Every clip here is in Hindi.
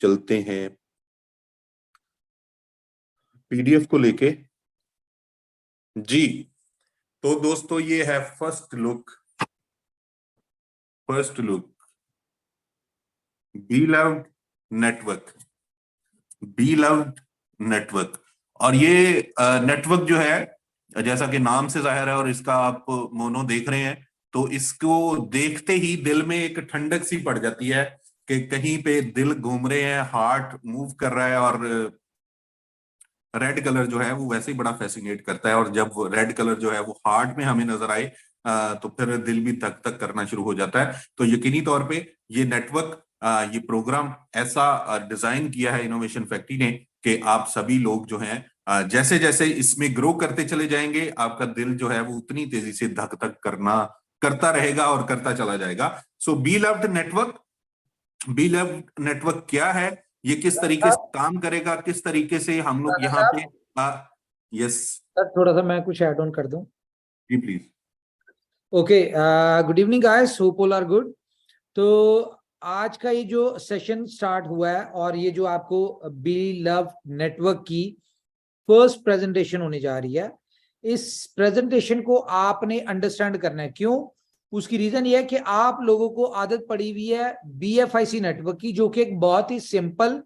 चलते हैं पीडीएफ को लेके। जी, तो दोस्तों ये है first look be loved network. और ये नेटवर्क जो है, जैसा कि नाम से जाहिर है और इसका आप मोनो देख रहे हैं, तो इसको देखते ही दिल में एक ठंडक सी पड़ जाती है कि कहीं पे दिल घूम रहे हैं, हार्ट मूव कर रहा है। और रेड कलर जो है वो वैसे ही बड़ा फैसिनेट करता है, और जब रेड कलर जो है वो हार्ट में हमें नजर आए तो फिर दिल भी धक धक करना शुरू हो जाता है। तो यकीनी तौर पे ये नेटवर्क, ये प्रोग्राम ऐसा डिजाइन किया है इनोवेशन फैक्ट्री ने कि आप सभी लोग जो हैं जैसे जैसे इसमें ग्रो करते चले जाएंगे, आपका दिल जो है वो उतनी तेजी से धक धक करता रहेगा और करता चला जाएगा। सो बी लव्ड नेटवर्क क्या है, ये किस तरीके से काम करेगा, किस तरीके से हम लोग यहाँ पे यस सर थोड़ा सा मैं कुछ ऐड ऑन कर दूं। जी please. Okay, good evening guys, hope all are good. तो आज का ये जो सेशन स्टार्ट हुआ है और ये जो आपको बी लव नेटवर्क की फर्स्ट प्रेजेंटेशन होने जा रही है, इस प्रेजेंटेशन को आपने अंडरस्टैंड करना है। क्यों? उसकी रीजन ये है कि आप लोगों को आदत पड़ी हुई है BFIC नेटवर्क की, जो कि एक बहुत ही सिंपल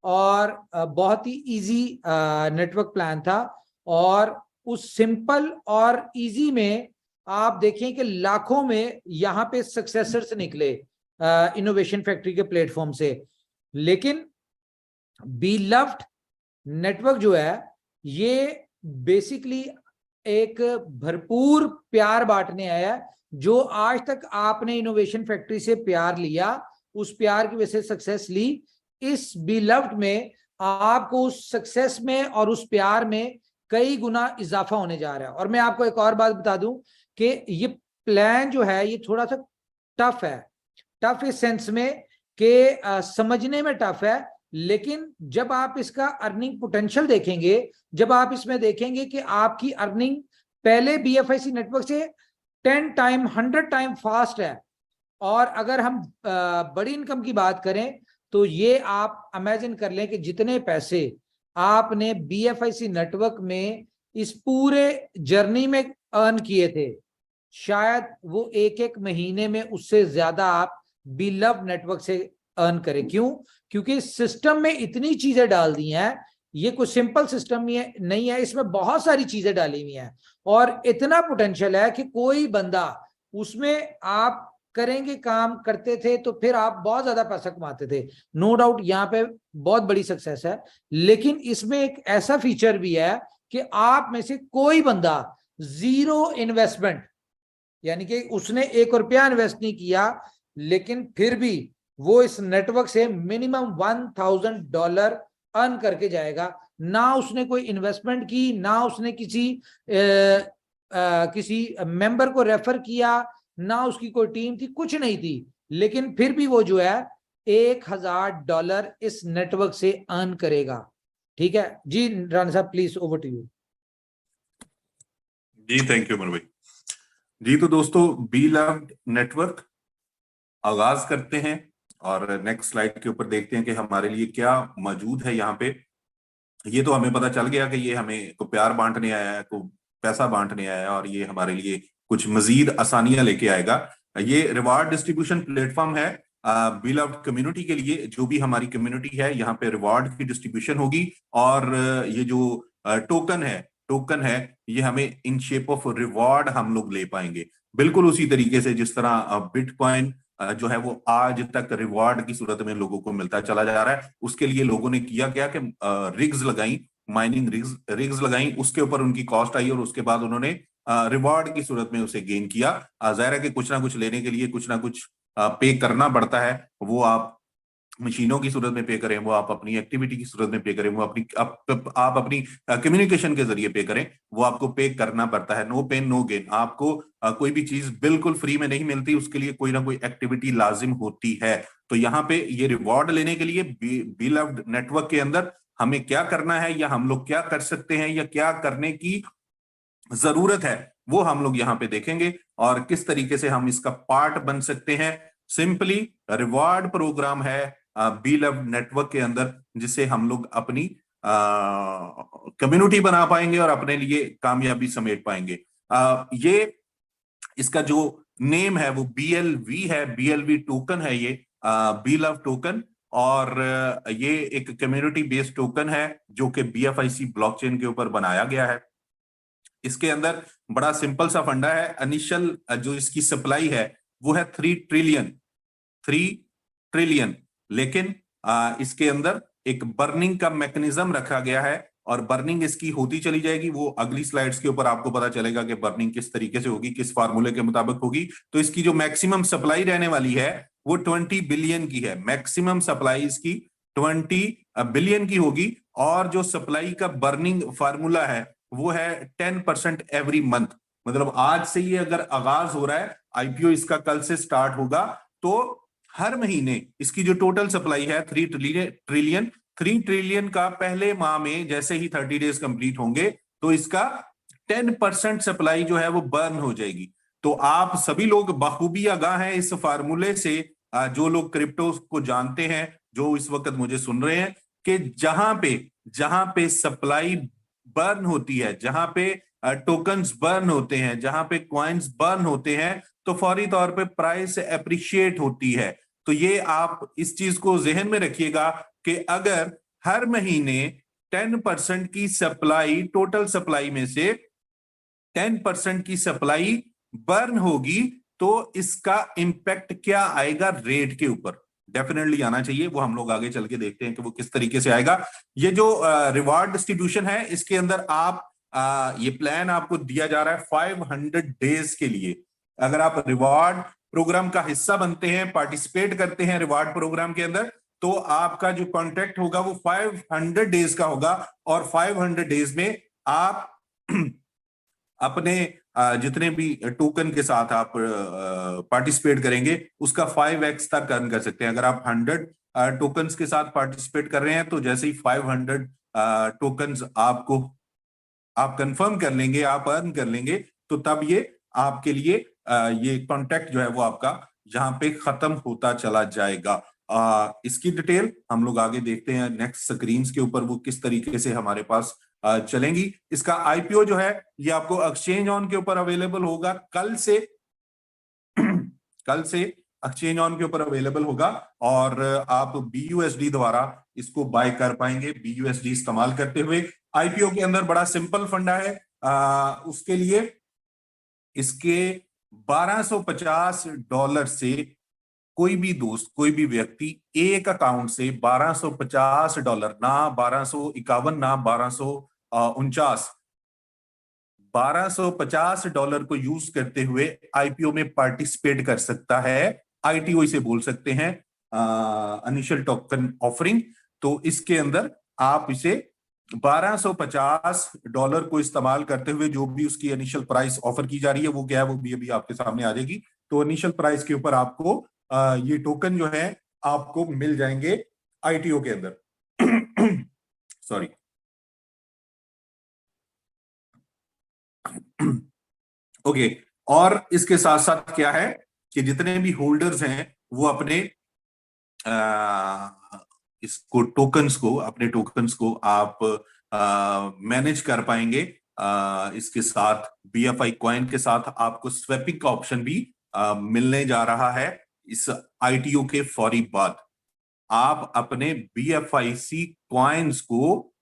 और बहुत ही इजी नेटवर्क प्लान था। और उस सिंपल और इजी में आप देखें कि लाखों में यहाँ पे सक्सेसर्स निकले इनोवेशन फैक्ट्री के प्लेटफॉर्म से। लेकिन बी लव्ड नेटवर्क जो है ये बेसिकली एक भरपूर प्यार बांटने आया है। जो आज तक आपने इनोवेशन फैक्ट्री से प्यार लिया, उस प्यार की वजह से सक्सेस ली, इस बी लव्ड में आपको उस सक्सेस में और उस प्यार में कई गुना इजाफा होने जा रहा है। और मैं आपको एक और बात बता दूं कि ये प्लान जो है ये थोड़ा सा टफ है। टफ इस सेंस में कि समझने में टफ है, लेकिन जब आप इसका अर्निंग पोटेंशियल देखेंगे, जब आप इसमें देखेंगे कि आपकी अर्निंग पहले BFIC नेटवर्क से 10 टाइम 100 टाइम फास्ट है। और अगर हम बड़ी इनकम की बात करें तो ये आप इमेजिन कर लें कि जितने पैसे आपने BFIC नेटवर्क में इस पूरे जर्नी में अर्न किए थे, शायद वो एक एक महीने में उससे ज्यादा आप बी लव नेटवर्क से अर्न करें। क्यों? क्योंकि सिस्टम में इतनी चीजें डाल दी हैं। ये कोई सिंपल सिस्टम नहीं है, इसमें बहुत सारी चीजें डाली हुई हैं और इतना पोटेंशियल है कि कोई बंदा उसमें आप करेंगे, काम करते थे तो फिर आप बहुत ज्यादा पैसा कमाते थे। नो डाउट यहाँ पे बहुत बड़ी सक्सेस है। लेकिन इसमें एक ऐसा फीचर भी है कि आप में से कोई बंदा जीरो इन्वेस्टमेंट, यानी कि उसने ₹1 इन्वेस्ट नहीं किया, लेकिन फिर भी वो इस नेटवर्क से मिनिमम $1000 अर्न करके जाएगा। ना उसने कोई इन्वेस्टमेंट की, ना उसने किसी मेंबर को रेफर किया, ना उसकी कोई टीम थी, कुछ नहीं थी, लेकिन फिर भी वो जो है $1000 इस नेटवर्क से अर्न करेगा। ठीक है जी, राणा साहब प्लीज ओवर टू यू। जी थैंक यू अमर भाई। जी तो दोस्तों बी लव्ड नेटवर्क आगाज करते हैं और नेक्स्ट स्लाइड के ऊपर देखते हैं कि हमारे लिए क्या मौजूद है यहाँ पे। ये तो हमें पता चल गया कि ये हमें को प्यार बांटने आया है, को पैसा बांटने आया है, और ये हमारे लिए कुछ मजीद आसानियां लेके आएगा। ये रिवार्ड डिस्ट्रीब्यूशन प्लेटफॉर्म है बी लव्ड कम्युनिटी के लिए। जो भी हमारी कम्युनिटी है यहाँ पे रिवार्ड की डिस्ट्रीब्यूशन होगी, और ये जो टोकन है ये हमें इन शेप ऑफ रिवॉर्ड हम लोग ले पाएंगे, बिल्कुल उसी तरीके से जिस तरह बिटकॉइन जो है वो आज तक रिवॉर्ड की सूरत में लोगों को मिलता चला जा रहा है। उसके लिए लोगों ने किया क्या कि रिग्स लगाई, माइनिंग रिग्स लगाई, उसके ऊपर उनकी कॉस्ट आई और उसके बाद उन्होंने रिवॉर्ड की सूरत में उसे गेन किया। जाहिर है कि कुछ ना कुछ लेने के लिए कुछ ना कुछ पे करना पड़ता है। वो आप मशीनों की सूरत में पे करें, वो आप अपनी एक्टिविटी की सूरत में पे करें, वो आप अपनी कम्युनिकेशन के जरिए पे करें, वो आपको पे करना पड़ता है। No pain no gain. आपको कोई भी चीज बिल्कुल फ्री में नहीं मिलती, उसके लिए कोई ना कोई एक्टिविटी लाजिम होती है। तो यहाँ पे ये रिवॉर्ड लेने के लिए बी लव्ड नेटवर्क के अंदर हमें क्या करना है, या हम लोग क्या कर सकते हैं, या क्या करने की जरूरत है, वो हम लोग यहाँ पे देखेंगे और किस तरीके से हम इसका पार्ट बन सकते हैं। सिंपली रिवॉर्ड प्रोग्राम है बी लव नेटवर्क के अंदर, जिससे हम लोग अपनी कम्युनिटी बना पाएंगे और अपने लिए कामयाबी समेट पाएंगे। ये इसका जो नेम है वो BLV है, BLV टोकन है ये, बी लव टोकन। और ये एक कम्युनिटी बेस्ड टोकन है जो कि BFIC ब्लॉकचेन के ऊपर बनाया गया है। इसके अंदर बड़ा सिंपल सा फंडा है। इनिशियल जो इसकी सप्लाई है वो है 3 ट्रिलियन। लेकिन इसके अंदर एक बर्निंग का मैकेनिज्म रखा गया है, और बर्निंग इसकी होती चली जाएगी। वो अगली स्लाइड्स के ऊपर आपको पता चलेगा कि बर्निंग किस तरीके से होगी, किस फार्मूले के मुताबिक होगी। तो इसकी जो मैक्सिमम सप्लाई रहने वाली है वो 20 बिलियन की है। मैक्सिमम सप्लाई इसकी 20 बिलियन की होगी। और जो सप्लाई का बर्निंग फार्मूला है वो है 10% एवरी मंथ। मतलब आज से ये अगर आगाज हो रहा है, IPO इसका कल से स्टार्ट होगा, तो हर महीने इसकी जो टोटल सप्लाई है 3 ट्रिलियन का पहले माह में जैसे ही 30 डेज कंप्लीट होंगे तो इसका 10% सप्लाई जो है वो बर्न हो जाएगी। तो आप सभी लोग बखूबी आगाह हैं इस फार्मूले से, जो लोग क्रिप्टो को जानते हैं, जो इस वक्त मुझे सुन रहे हैं, कि जहां पे सप्लाई बर्न होती है, जहां पे टोकन्स बर्न होते हैं, जहां पे कॉइन्स बर्न होते हैं, तो फौरी तौर पे प्राइस एप्रिशिएट होती है। तो ये आप इस चीज को जहन में रखिएगा कि अगर हर महीने 10% की सप्लाई, टोटल सप्लाई में से 10% की सप्लाई बर्न होगी, तो इसका इंपैक्ट क्या आएगा रेट के ऊपर। डेफिनेटली आना चाहिए, वो हम लोग आगे चल के देखते हैं कि वो किस तरीके से आएगा। ये जो रिवार्ड डिस्ट्रीब्यूशन है, इसके अंदर आप ये प्लान आपको दिया जा रहा है 500 डेज के लिए। अगर आप रिवार्ड प्रोग्राम का हिस्सा बनते हैं, पार्टिसिपेट करते हैं रिवार्ड प्रोग्राम के अंदर, तो आपका जो कॉन्ट्रैक्ट होगा वो 500 डेज का होगा। और 500 डेज में आप अपने जितने भी टोकन के साथ आप पार्टिसिपेट करेंगे उसका 5x तक अर्न कर सकते हैं। अगर आप 100 टोकन्स के साथ पार्टिसिपेट कर रहे हैं, तो जैसे ही 500 टोकन्स आपको आप कंफर्म कर लेंगे, आप अर्न कर लेंगे, तो तब ये आपके लिए ये कॉन्ट्रैक्ट जो है वो आपका यहाँ पे खत्म होता चला जाएगा। इसकी डिटेल हम लोग आगे देखते हैं नेक्स्ट स्क्रीन्स के ऊपर, वो किस तरीके से हमारे पास चलेंगी। इसका IPO जो है ये आपको एक्सचेंज ऑन के ऊपर अवेलेबल होगा कल से। कल से एक्सचेंज ऑन के ऊपर अवेलेबल होगा, और आप BUSD द्वारा इसको बाय कर पाएंगे, BUSD इस्तेमाल करते हुए। IPO के अंदर बड़ा सिंपल फंडा है। उसके लिए इसके $1250 से कोई भी दोस्त, कोई भी व्यक्ति एक अकाउंट से $1250, ना 1251, ना 1249, $1250 को यूज करते हुए IPO में पार्टिसिपेट कर सकता है। ITO इसे बोल सकते हैं, इनिशियल टोकन ऑफरिंग। तो इसके अंदर आप इसे $1250 को इस्तेमाल करते हुए, जो भी उसकी इनिशियल प्राइस ऑफर की जा रही है वो क्या है, वो भी अभी आपके सामने आ जाएगी। तो इनिशियल प्राइस के ऊपर आपको ये टोकन जो है आपको मिल जाएंगे ITO के अंदर। सॉरी। ओके। और इसके साथ साथ क्या है कि जितने भी होल्डर्स हैं वो अपने इसको अपने टोकन्स को आप मैनेज कर पाएंगे। इसके साथ BFI कॉइन के साथ आपको स्वैपिंग का ऑप्शन भी मिलने जा रहा है। इस ITO के फौरी बाद आप अपने BFIC कॉइन्स को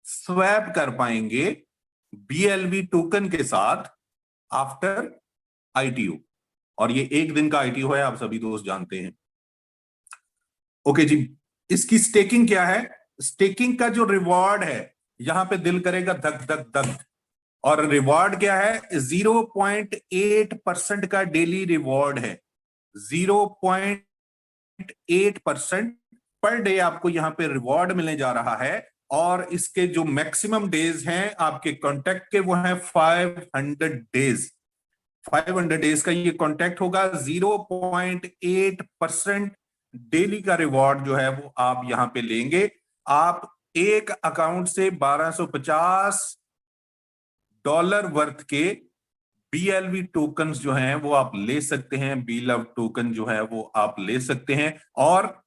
स्वैप कर पाएंगे BLV टोकन के साथ आफ्टर ITO। और ये एक दिन का ITO है, आप सभी दोस्त जानते हैं। ओके जी। इसकी स्टेकिंग क्या है? स्टेकिंग का जो रिवॉर्ड है, यहां पे दिल करेगा धक धक धक। और रिवॉर्ड क्या है? 0.8% का डेली रिवॉर्ड है। 0.8% पर डे आपको यहां पे रिवॉर्ड मिलने जा रहा है। और इसके जो मैक्सिमम डेज हैं आपके कॉन्टैक्ट के, वो है 500 डेज। 500 डेज का ये कॉन्टैक्ट होगा। 0.8% डेली का रिवॉर्ड जो है वो आप यहां पे लेंगे। आप एक अकाउंट से $1250 वर्थ के BLV टोकन्स जो हैं वो आप ले सकते हैं। बी लव टोकन जो है वो आप ले सकते हैं। और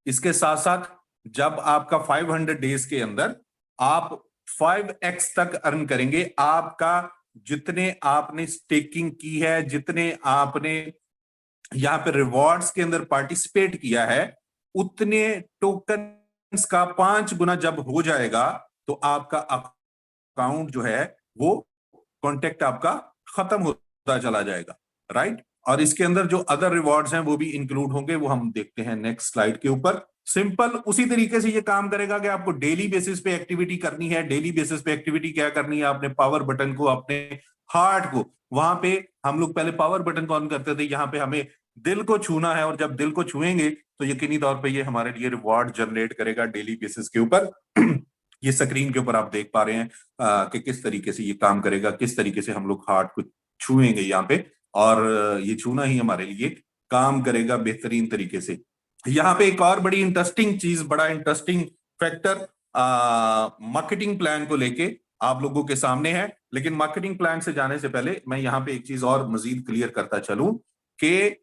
इसके साथ साथ जब आपका 500 डेज के अंदर आप 5x तक अर्न करेंगे, आपका जितने आपने स्टेकिंग की है, जितने आपने यहां पे रिवॉर्ड्स के अंदर पार्टिसिपेट किया है, उतने टोकन्स का 5 गुना जब हो जाएगा तो आपका अकाउंट जो है वो कॉन्टेक्ट आपका खत्म होता चला जाएगा, राइट। और इसके अंदर जो अदर रिवॉर्ड्स हैं वो भी इंक्लूड होंगे, वो हम देखते हैं नेक्स्ट स्लाइड के ऊपर। सिंपल उसी तरीके से ये काम करेगा कि आपको डेली बेसिस पे एक्टिविटी करनी है। डेली बेसिस पे एक्टिविटी क्या करनी है, आपने पावर बटन को, अपने हार्ट को, वहां पे हम लोग पहले पावर बटन को ऑन करते थे, यहाँ पे हमें दिल को छूना है, और जब दिल को छुएंगे तो यकीनी तौर पे ये हमारे लिए रिवॉर्ड जनरेट करेगा डेली बेसिस के ऊपर। ये स्क्रीन के ऊपर आप देख पा रहे हैं कि किस तरीके से ये काम करेगा, किस तरीके से हम लोग हार्ट को छुएंगे यहाँ पे, और ये छूना ही हमारे लिए काम करेगा बेहतरीन तरीके से। यहाँ पे एक और बड़ी इंटरेस्टिंग चीज, बड़ा इंटरेस्टिंग फैक्टर मार्केटिंग प्लान को लेके आप लोगों के सामने है। लेकिन मार्केटिंग प्लान से जाने से पहले मैं यहाँ पे एक चीज और मजीद क्लियर करता चलूं कि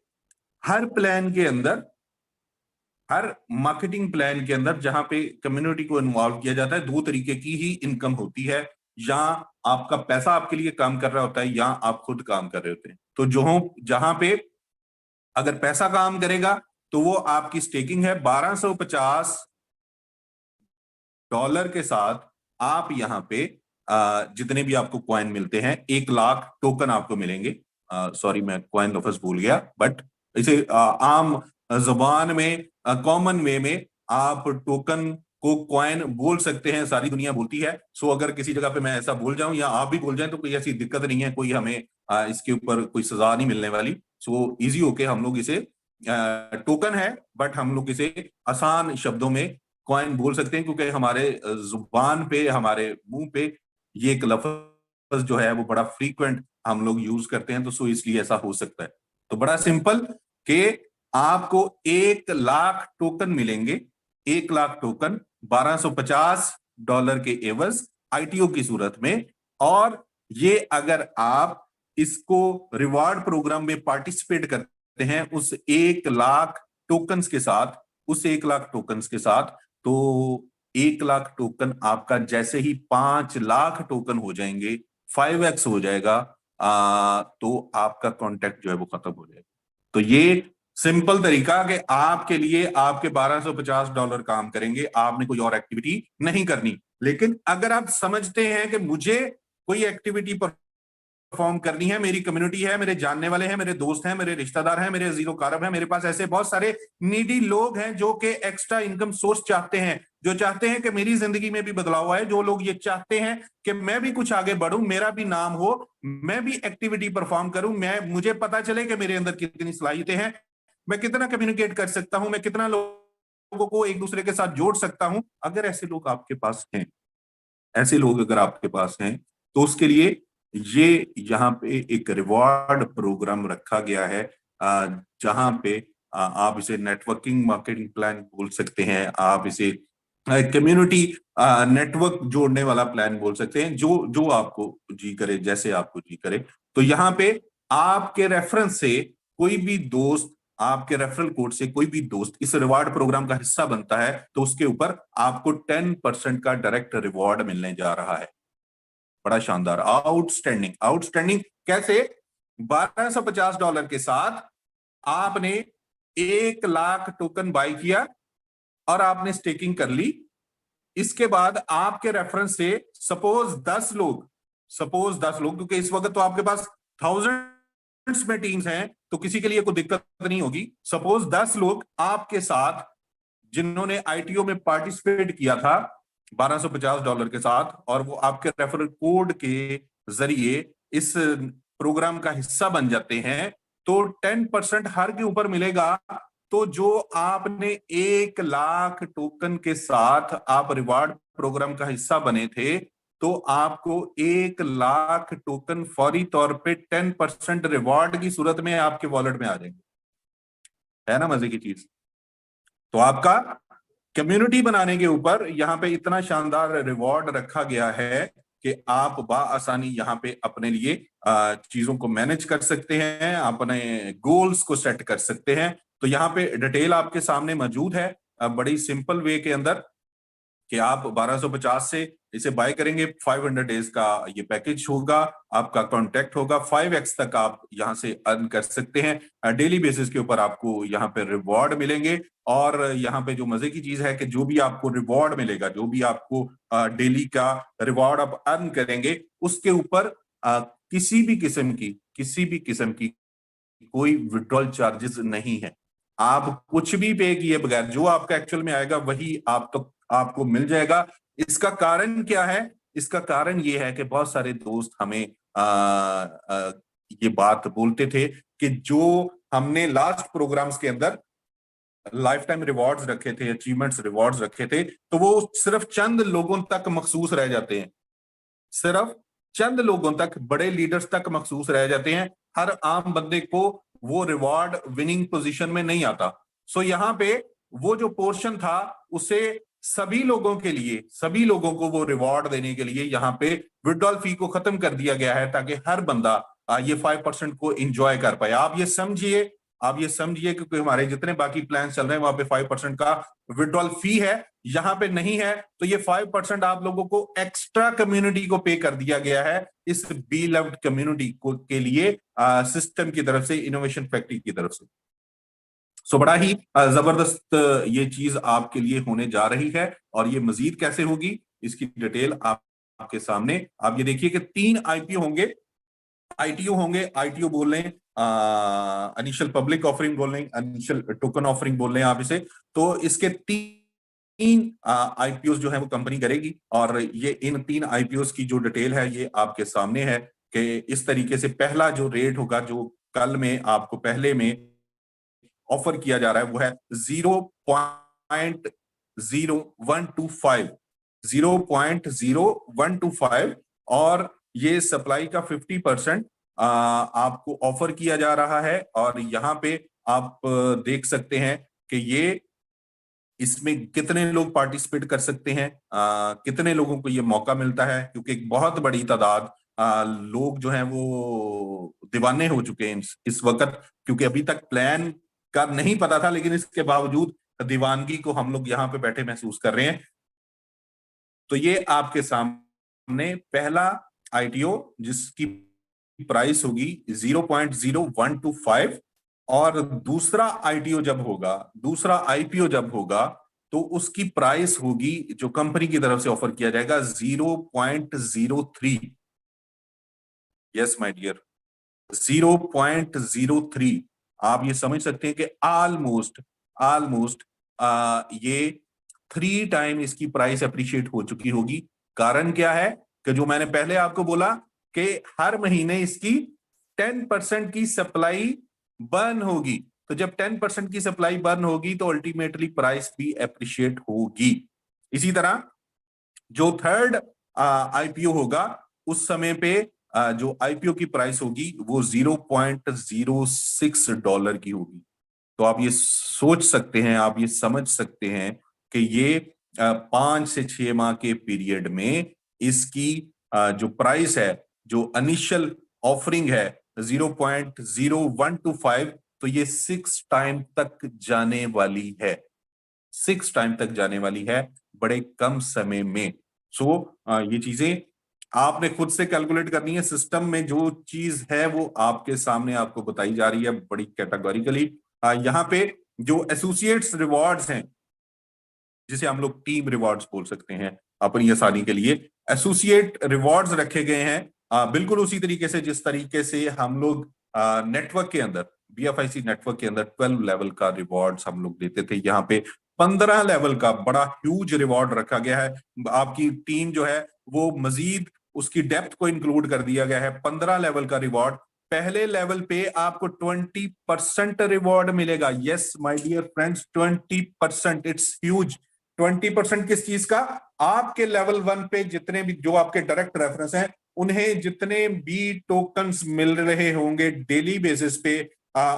हर प्लान के अंदर, हर मार्केटिंग प्लान के अंदर जहां पे कम्युनिटी को इन्वॉल्व किया जाता है, दो तरीके की ही इनकम होती है। या आपका पैसा आपके लिए काम कर रहा होता है, या आप खुद काम कर रहे होते हैं। तो जो जहां पे अगर पैसा काम करेगा तो वो आपकी स्टेकिंग है। $1250 के साथ आप यहाँ पे जितने भी आपको कॉइन मिलते हैं, 1 लाख टोकन आपको मिलेंगे। सॉरी, मैं कॉइन लफ्ज भूल गया, बट इसे आम जबान में, कॉमन वे में आप टोकन को कॉइन बोल सकते हैं, सारी दुनिया बोलती है। सो अगर किसी जगह पे मैं ऐसा बोल जाऊं या आप भी बोल जाएं तो कोई ऐसी दिक्कत नहीं है, कोई हमें इसके ऊपर कोई सजा नहीं मिलने वाली। सो इजी होके हम लोग इसे, टोकन है बट हम लोग इसे आसान शब्दों में कॉइन बोल सकते हैं, क्योंकि हमारे जुबान पे, हमारे मुंह पे ये एक लफ्ज जो है वो बड़ा फ्रीक्वेंट हम लोग यूज करते हैं, तो सो इसलिए ऐसा हो सकता है। तो बड़ा सिंपल कि आपको 1 लाख टोकन मिलेंगे, 1 लाख टोकन $1250 के एवज आईटीओ की सूरत में। और ये अगर आप इसको रिवार्ड प्रोग्राम में पार्टिसिपेट करते हैं उस 1 लाख टोकन्स के साथ, उस 1 लाख टोकन्स के साथ, तो 1 लाख टोकन आपका जैसे ही 5 लाख टोकन हो जाएंगे, 5x हो जाएगा, तो आपका कॉन्टेक्ट जो है वो खत्म हो जाएगा। तो ये सिंपल तरीका कि आपके लिए आपके $1250 काम करेंगे, आपने कोई और एक्टिविटी नहीं करनी। लेकिन अगर आप समझते हैं कि मुझे कोई एक्टिविटी परफॉर्म करनी है, मेरी कम्युनिटी है, मेरे जानने वाले हैं, मेरे दोस्त हैं, मेरे रिश्तेदार हैं, मेरे अजीज़ो कारब हैं, मेरे पास ऐसे बहुत सारे नीडी लोग हैं जो कि एक्स्ट्रा इनकम सोर्स चाहते हैं, जो चाहते हैं कि मेरी जिंदगी में भी बदलाव आए, जो लोग ये चाहते हैं कि मैं भी कुछ आगे बढ़ूं, मेरा भी नाम हो, मैं भी एक्टिविटी परफॉर्म करूं, मुझे पता चले कि मेरे अंदर कितनी सलाहियतें हैं, मैं कितना कम्युनिकेट कर सकता हूं, मैं कितना लोगों को एक दूसरे के साथ जोड़ सकता हूं। अगर ऐसे लोग आपके पास हैं, ऐसे लोग अगर आपके पास हैं, तो उसके लिए ये यहाँ पे एक रिवॉर्ड प्रोग्राम रखा गया है, जहां पे आप इसे नेटवर्किंग मार्केटिंग प्लान बोल सकते हैं, आप इसे कम्युनिटी नेटवर्क जोड़ने वाला प्लान बोल सकते हैं, जो जो आपको जी करे, जैसे आपको जी करे। तो यहाँ पे आपके रेफरेंस से कोई भी दोस्त, आपके रेफरल कोड से कोई भी दोस्त इस रिवार्ड प्रोग्राम का हिस्सा बनता है, तो उसके ऊपर आपको 10% का डायरेक्ट रिवॉर्ड मिलने जा रहा है। बड़ा शानदार, आउटस्टैंडिंग। आउटस्टैंडिंग कैसे? $1250 के साथ आपने 1 लाख टोकन बाय किया और आपने स्टेकिंग कर ली। इसके बाद आपके रेफरेंस से सपोज 10 लोग, क्योंकि इस वक्त तो आपके पास थाउजेंड्स में टीम्स हैं, तो किसी के लिए कोई दिक्कत नहीं होगी। सपोज 10 लोग आपके साथ जिन्होंने आईटीओ में पार्टिसिपेट किया था $1250 के साथ, और वो आपके रेफरल कोड के जरिए इस प्रोग्राम का हिस्सा बन जाते हैं, तो 10% हर के ऊपर मिलेगा। तो जो आपने 1 लाख टोकन के साथ आप रिवार्ड प्रोग्राम का हिस्सा बने थे, तो आपको 1 लाख टोकन फौरी तौर पे 10% रिवॉर्ड की सूरत में आपके वॉलेट में आ जाएंगे। है ना मजे की चीज? तो आपका कम्युनिटी बनाने के ऊपर यहाँ पे इतना शानदार रिवॉर्ड रखा गया है कि आप बाआसानी यहाँ पे अपने लिए चीजों को मैनेज कर सकते हैं, अपने गोल्स को सेट कर सकते हैं। तो यहाँ पे डिटेल आपके सामने मौजूद है। बड़ी सिंपल वे के अंदर कि आप 1250 से इसे बाय करेंगे, 500 डेज का ये पैकेज होगा, आपका कॉन्टैक्ट होगा, 5x तक आप यहां से अर्न कर सकते हैं। डेली बेसिस के ऊपर आपको यहाँ पे रिवॉर्ड मिलेंगे। और यहाँ पे जो मजे की चीज है कि जो भी आपको रिवॉर्ड मिलेगा, जो भी आपको डेली का रिवॉर्ड आप अर्न करेंगे, उसके ऊपर किसी भी किस्म की कोई विड्रॉल चार्जेस नहीं है। आप कुछ भी पे किए बगैर जो आपका एक्चुअल में आएगा वही आपको मिल जाएगा। इसका कारण क्या है? इसका कारण ये है कि बहुत सारे दोस्त हमें ये बात बोलते थे कि जो हमने लास्ट प्रोग्राम्स के अंदर लाइफ टाइम रिवॉर्ड्स रखे थे, अचीवमेंट्स रिवॉर्ड्स रखे थे, तो वो सिर्फ चंद लोगों तक मखसूस रह जाते हैं, सिर्फ चंद लोगों तक, बड़े लीडर्स तक मखसूस रह जाते हैं। हर आम बंदे को वो रिवॉर्ड विनिंग पोजीशन में नहीं आता। सो यहाँ पे वो जो पोर्शन था उसे सभी लोगों के लिए, सभी लोगों को वो रिवॉर्ड देने के लिए यहाँ पे विड्रॉल फी को खत्म कर दिया गया है, ताकि हर बंदा ये 5% को एंजॉय कर पाए। आप ये समझिए क्योंकि हमारे जितने बाकी प्लान चल रहे हैं वहां पे 5% का विड्रॉल फी है, यहाँ पे नहीं है। तो ये 5% आप लोगों को एक्स्ट्रा कम्युनिटी को पे कर दिया गया है, इस बी लव्ड कम्युनिटी को के लिए सिस्टम की तरफ से, इनोवेशन फैक्ट्री की तरफ से। सो बड़ा ही जबरदस्त ये चीज आपके लिए होने जा रही है। और ये मजीद कैसे होगी इसकी डिटेल आपके सामने। आप ये देखिए कि 3 आईपीओ होंगे, आईटीओ होंगे, आईटीओ बोल रहे हैं, इनिशियल पब्लिक ऑफरिंग बोल रहे हैं, इनिशियल टोकन ऑफरिंग बोल रहे हैं आप इसे। तो इसके 3 आईपीओ जो है वो कंपनी करेगी। और ये इन 3 आईपीओ की जो डिटेल है ये आपके सामने है कि इस तरीके से पहला जो रेट होगा, जो कल में आपको पहले में ऑफर किया जा रहा है, वो है 0.0125, 0.0125। और ये सप्लाई का 50% आपको ऑफर किया जा रहा है। और यहाँ पे आप देख सकते हैं कि ये इसमें कितने लोग पार्टिसिपेट कर सकते हैं, कितने लोगों को ये मौका मिलता है, क्योंकि एक बहुत बड़ी तादाद लोग जो हैं वो दीवाने हो चुके हैं इस वक्त, क्योंकि अभी तक प्लान का नहीं पता था, लेकिन इसके बावजूद दीवानगी को हम लोग यहाँ पे बैठे महसूस कर रहे हैं। तो ये आपके सामने पहला आईटीओ जिसकी प्राइस होगी 0.0125। और दूसरा आईटीओ जब होगा, दूसरा आईपीओ जब होगा, तो उसकी प्राइस होगी, जो कंपनी की तरफ से ऑफर किया जाएगा, 0.03। Yes my dear, 0.03। आप ये समझ सकते हैं कि ऑलमोस्ट ये 3 टाइम इसकी प्राइस अप्रिशिएट हो चुकी होगी। कारण क्या है कि जो मैंने पहले आपको बोला कि हर महीने इसकी 10% की सप्लाई बर्न होगी। तो जब 10% की सप्लाई बर्न होगी तो अल्टीमेटली प्राइस भी अप्रिशिएट होगी। इसी तरह जो थर्ड आईपीओ होगा, उस समय पे जो आईपीओ की प्राइस होगी वो $0.06 की होगी। तो आप ये सोच सकते हैं, आप ये समझ सकते हैं कि ये 5 से 6 माह के पीरियड में इसकी जो प्राइस है, जो इनिशियल ऑफरिंग है 0.0125, तो ये 6 टाइम तक जाने वाली है, 6 टाइम तक जाने वाली है बड़े कम समय में। सो ये चीजें आपने खुद से कैलकुलेट करनी है। सिस्टम में जो चीज है वो आपके सामने आपको बताई जा रही है बड़ी कैटेगोरिकली। यहाँ पे जो एसोसिएट्स रिवॉर्ड्स हैं, जिसे हम लोग टीम रिवॉर्ड्स बोल सकते हैं अपनी आसानी के लिए, एसोसिएट रिवॉर्ड्स रखे गए हैं बिल्कुल उसी तरीके से जिस तरीके से हम लोग नेटवर्क के अंदर, बीएफआईसी नेटवर्क के अंदर 12 लेवल का रिवॉर्ड्स हम लोग देते थे। यहाँ पे 15 लेवल का बड़ा ह्यूज रिवॉर्ड रखा गया है। आपकी टीम जो है वो मजीद उसकी डेप्थ को इंक्लूड कर दिया गया है। 15 लेवल का रिवॉर्ड, पहले लेवल पे आपको 20% रिवॉर्ड मिलेगा। Yes my dear friends, 20%, it's huge. 20% किस चीज का? आपके लेवल 1 पे जितने भी जो आपके डायरेक्ट रेफरेंस हैं, उन्हें जितने भी टोकन्स मिल रहे होंगे डेली बेसिस पे,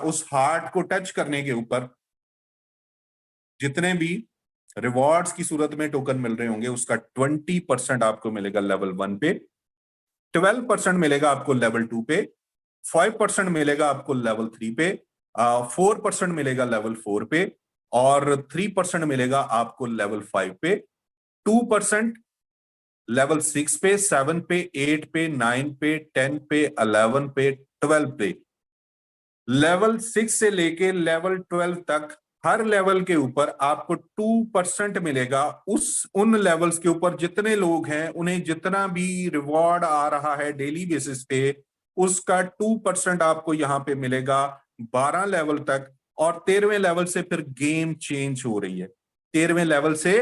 उस हार्ट को टच करने के ऊपर जितने भी रिवॉर्ड्स की सूरत में टोकन मिल रहे होंगे, उसका 20% आपको मिलेगा लेवल 1 पे, 12% मिलेगा आपको लेवल 2 पे, 5% मिलेगा आपको लेवल 3 पे, 4% मिलेगा लेवल 4 पे, और 3% मिलेगा आपको लेवल 5 पे, 2% लेवल 6 पे, 7 पे, 8 पे, 9 पे, 10 पे, 11 पे, 12 पे। लेवल 6 से लेके लेवल 12 तक हर लेवल के ऊपर आपको 2% मिलेगा। उन लेवल्स के ऊपर जितने लोग हैं उन्हें जितना भी रिवॉर्ड आ रहा है डेली बेसिस पे, उसका 2% आपको यहां पे मिलेगा 12 लेवल तक। और 13वें लेवल से फिर गेम चेंज हो रही है। 13वें लेवल से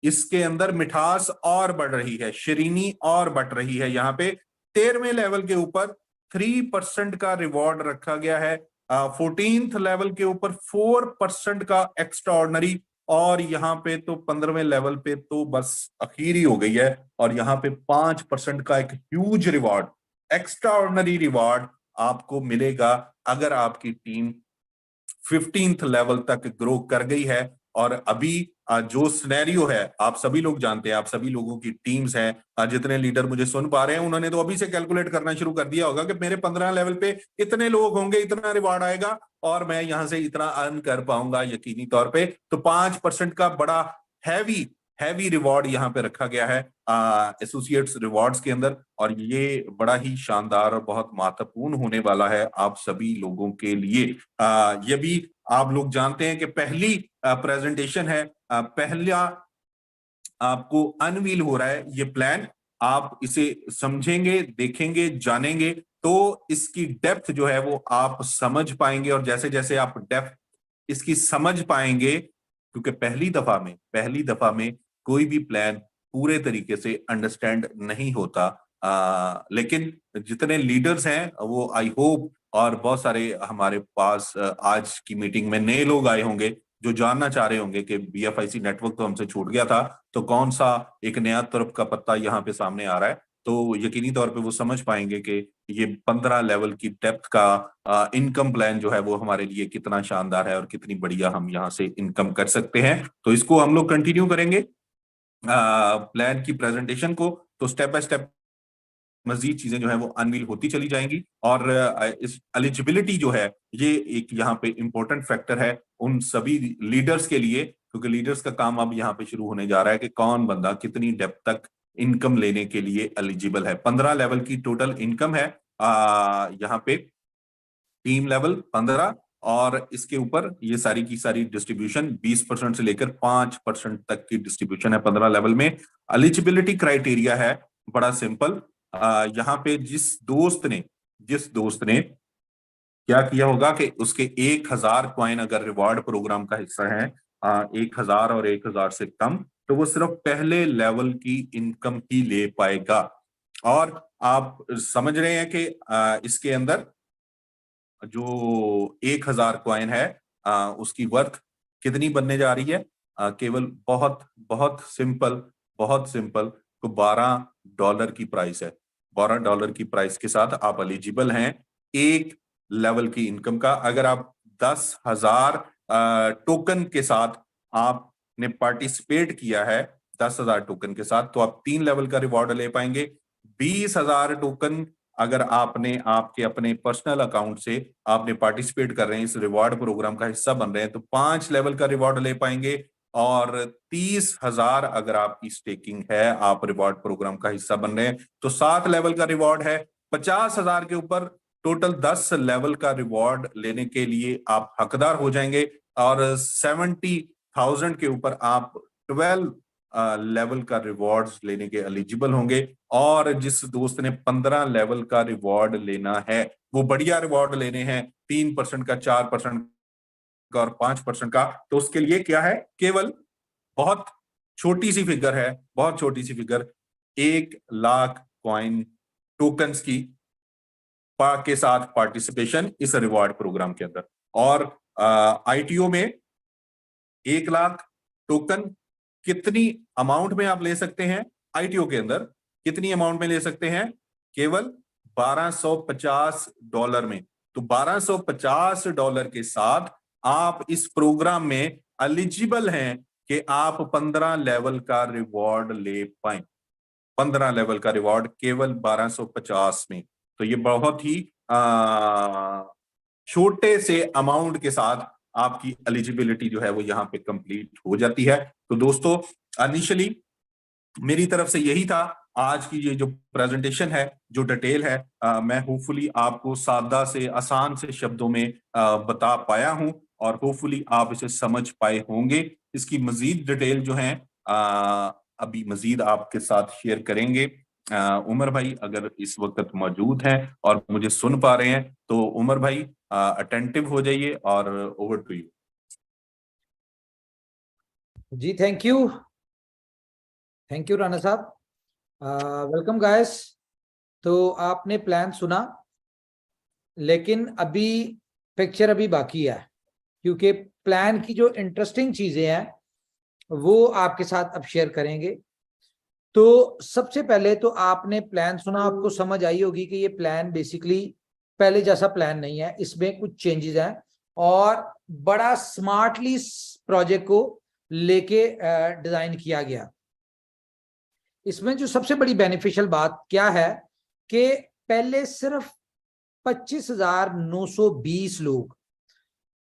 इसके अंदर मिठास और बढ़ रही है, श्रीनी और बढ़ रही है। यहाँ पे 13वें लेवल के ऊपर 3% का रिवॉर्ड रखा गया है। 14th लेवल के ऊपर 4% का एक्स्ट्रा ऑर्डनरी। और यहाँ पे तो 15वें लेवल पे तो बस अखीर ही हो गई है। और यहाँ पे 5% का एक huge reward, extra ordinary reward आपको मिलेगा अगर आपकी टीम 15th लेवल तक ग्रो कर गई है। और अभी जो सिनेरियो है आप सभी लोग जानते हैं, आप सभी लोगों की टीम्स हैं, जितने लीडर मुझे सुन पा रहे हैं उन्होंने तो अभी से कैलकुलेट करना शुरू कर दिया होगा कि मेरे 15 लेवल पे इतने लोग होंगे, इतना रिवार्ड आएगा और मैं यहां से इतना अर्न कर पाऊंगा यकीनी तौर पे। तो 5% का बड़ा हैवी हैवी रिवॉर्ड यहाँ पे रखा गया है एसोसिएट्स रिवॉर्ड्स के अंदर। और ये बड़ा ही शानदार और बहुत महत्वपूर्ण होने वाला है आप सभी लोगों के लिए। ये भी आप लोग जानते हैं कि पहली प्रेजेंटेशन है, पहला आपको अनवील हो रहा है ये प्लान। आप इसे समझेंगे, देखेंगे, जानेंगे तो इसकी डेप्थ जो है वो आप समझ पाएंगे। और जैसे जैसे आप डेप्थ इसकी समझ पाएंगे, क्योंकि पहली दफा में कोई भी प्लान पूरे तरीके से अंडरस्टैंड नहीं होता। लेकिन जितने लीडर्स हैं वो आई होप, और बहुत सारे हमारे पास आज की मीटिंग में नए लोग आए होंगे जो जानना चाह रहे होंगे कि बीएफआईसी नेटवर्क तो हमसे छूट गया था, तो कौन सा एक नया तरफ का पत्ता यहाँ पे सामने आ रहा है। तो यकीनी तौर पे वो समझ पाएंगे कि ये 15 लेवल की डेप्थ का इनकम प्लान जो है वो हमारे लिए कितना शानदार है और कितनी बढ़िया हम यहाँ से इनकम कर सकते हैं। तो इसको हम लोग कंटिन्यू करेंगे प्लान की प्रेजेंटेशन को। तो स्टेप बाय स्टेप मजीद चीजें जो है वो अनवील होती चली जाएंगी। और इस एलिजिबिलिटी जो है ये एक यहाँ पे इंपॉर्टेंट फैक्टर है उन सभी लीडर्स के लिए, क्योंकि लीडर्स का काम अब यहाँ पे शुरू होने जा रहा है कि कौन बंदा कितनी डेप्थ तक इनकम लेने के लिए एलिजिबल है। 15 लेवल की टोटल इनकम है यहाँ पे, टीम लेवल 15, और इसके ऊपर ये सारी की सारी डिस्ट्रीब्यूशन 20% से लेकर 5% तक की डिस्ट्रीब्यूशन है 15 लेवल में। एलिजिबिलिटी क्राइटेरिया है बड़ा सिंपल। यहाँ पे जिस दोस्त ने क्या किया होगा कि उसके 1000 कॉइन अगर रिवॉर्ड प्रोग्राम का हिस्सा है, 1000 और 1000 से कम, तो वो सिर्फ पहले लेवल की इनकम ही ले पाएगा। और आप समझ रहे हैं कि इसके अंदर जो 1000 कॉइन है उसकी वर्थ कितनी बनने जा रही है। केवल बहुत बहुत सिंपल तो $12 की प्राइस है। $12 की प्राइस के साथ आप एलिजिबल हैं एक लेवल की इनकम का। अगर आप 10,000 टोकन के साथ आपने पार्टिसिपेट किया है, 10,000 टोकन के साथ, तो आप 3 लेवल का रिवॉर्ड ले पाएंगे। 20,000 टोकन अगर आपने आपके अपने पर्सनल अकाउंट से आपने पार्टिसिपेट कर रहे हैं, इस रिवॉर्ड प्रोग्राम का हिस्सा बन रहे हैं, तो 5 लेवल का रिवॉर्ड ले पाएंगे। और 30,000 अगर आपकी स्टेकिंग है, आप रिवॉर्ड प्रोग्राम का हिस्सा बन रहे हैं, तो 7 लेवल का रिवॉर्ड है। 50,000 के ऊपर टोटल 10 लेवल का रिवॉर्ड लेने के लिए आप हकदार हो जाएंगे। और 70,000 के ऊपर आप 12 लेवल का रिवॉर्ड्स लेने के एलिजिबल होंगे। और जिस दोस्त ने 15 लेवल का रिवॉर्ड लेना है, वो बढ़िया रिवॉर्ड लेने हैं, 3% का, 4% का और 5% का, तो उसके लिए क्या है, केवल बहुत छोटी सी फिगर है, बहुत छोटी सी फिगर, 1 लाख कॉइन टोकन्स की के साथ पार्टिसिपेशन इस रिवॉर्ड प्रोग्राम के अंदर। और आईटीओ में 1 लाख टोकन कितनी अमाउंट में आप ले सकते हैं, आईटीओ के अंदर कितनी अमाउंट में ले सकते हैं, केवल $1250 में। तो $1250 के साथ आप इस प्रोग्राम में एलिजिबल हैं कि आप 15 लेवल का रिवॉर्ड ले पाए। 15 लेवल का रिवॉर्ड केवल 1250 में। तो ये बहुत ही छोटे से अमाउंट के साथ आपकी एलिजिबिलिटी जो है वो यहाँ पे कंप्लीट हो जाती है। तो दोस्तों इनिशियली मेरी तरफ से यही था। आज की ये जो प्रेजेंटेशन है, जो डिटेल है, मैं होपफुली आपको सादा से आसान से शब्दों में बता पाया हूं और होपफुली आप इसे समझ पाए होंगे। इसकी मजीद डिटेल जो है अभी मजीद आपके साथ शेयर करेंगे। उमर भाई अगर इस वक्त मौजूद हैं और मुझे सुन पा रहे हैं तो उमर भाई अटेंटिव हो जाइए और ओवर टू यू। जी थैंक यू राणा साहब। Welcome guys. तो आपने प्लान सुना, लेकिन अभी पिक्चर अभी बाकी है, क्योंकि प्लान की जो इंटरेस्टिंग चीजें हैं वो आपके साथ अब शेयर करेंगे। तो सबसे पहले तो आपने प्लान सुना, आपको समझ आई होगी कि ये प्लान बेसिकली पहले जैसा प्लान नहीं है, इसमें कुछ चेंजेस हैं और बड़ा स्मार्टली प्रोजेक्ट को लेके डिजाइन किया गया। इसमें जो सबसे बड़ी बेनिफिशियल बात क्या है कि पहले सिर्फ 25,920 लोग,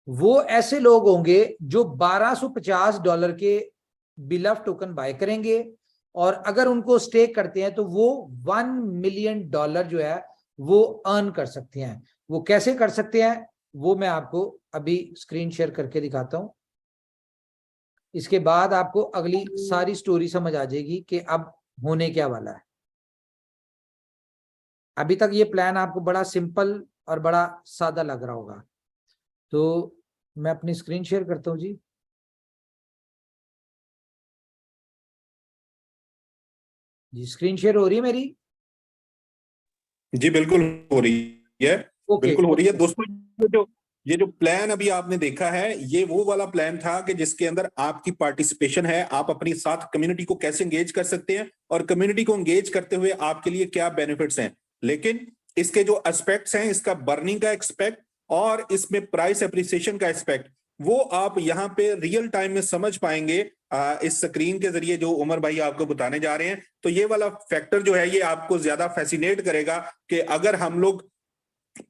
वो ऐसे लोग होंगे जो $1250 के बिलफ टोकन बाय करेंगे और अगर उनको स्टेक करते हैं तो वो $1 मिलियन जो है वो अर्न कर सकते हैं। वो कैसे कर सकते हैं वो मैं आपको अभी स्क्रीन शेयर करके दिखाता हूं। इसके बाद आपको अगली सारी स्टोरी समझ आ जाएगी कि अब होने क्या वाला है। अभी तक ये प्लान आपको बड़ा सिंपल और बड़ा सादा लग रहा होगा। तो मैं अपनी स्क्रीन शेयर करता हूं जी। स्क्रीन शेयर हो रही है मेरी? जी बिल्कुल हो रही है। ओके बिल्कुल हो रही है दोस्तों। ये जो प्लान अभी आपने देखा है, ये वो वाला प्लान था कि जिसके अंदर आपकी पार्टिसिपेशन है। आप अपनी साथ कम्युनिटी को कैसे एंगेज कर सकते हैं और कम्युनिटी को एंगेज करते हुए आपके लिए क्या बेनिफिट्स हैं। लेकिन इसके जो एस्पेक्ट्स हैं, इसका बर्निंग का एक्सपेक्ट और इसमें प्राइस एप्रिसिएशन का एस्पेक्ट, वो आप यहाँ पे रियल टाइम में समझ पाएंगे इस स्क्रीन के जरिए जो उमर भाई आपको बताने जा रहे हैं। तो ये वाला फैक्टर जो है ये आपको ज्यादा फैसिनेट करेगा कि अगर हम लोग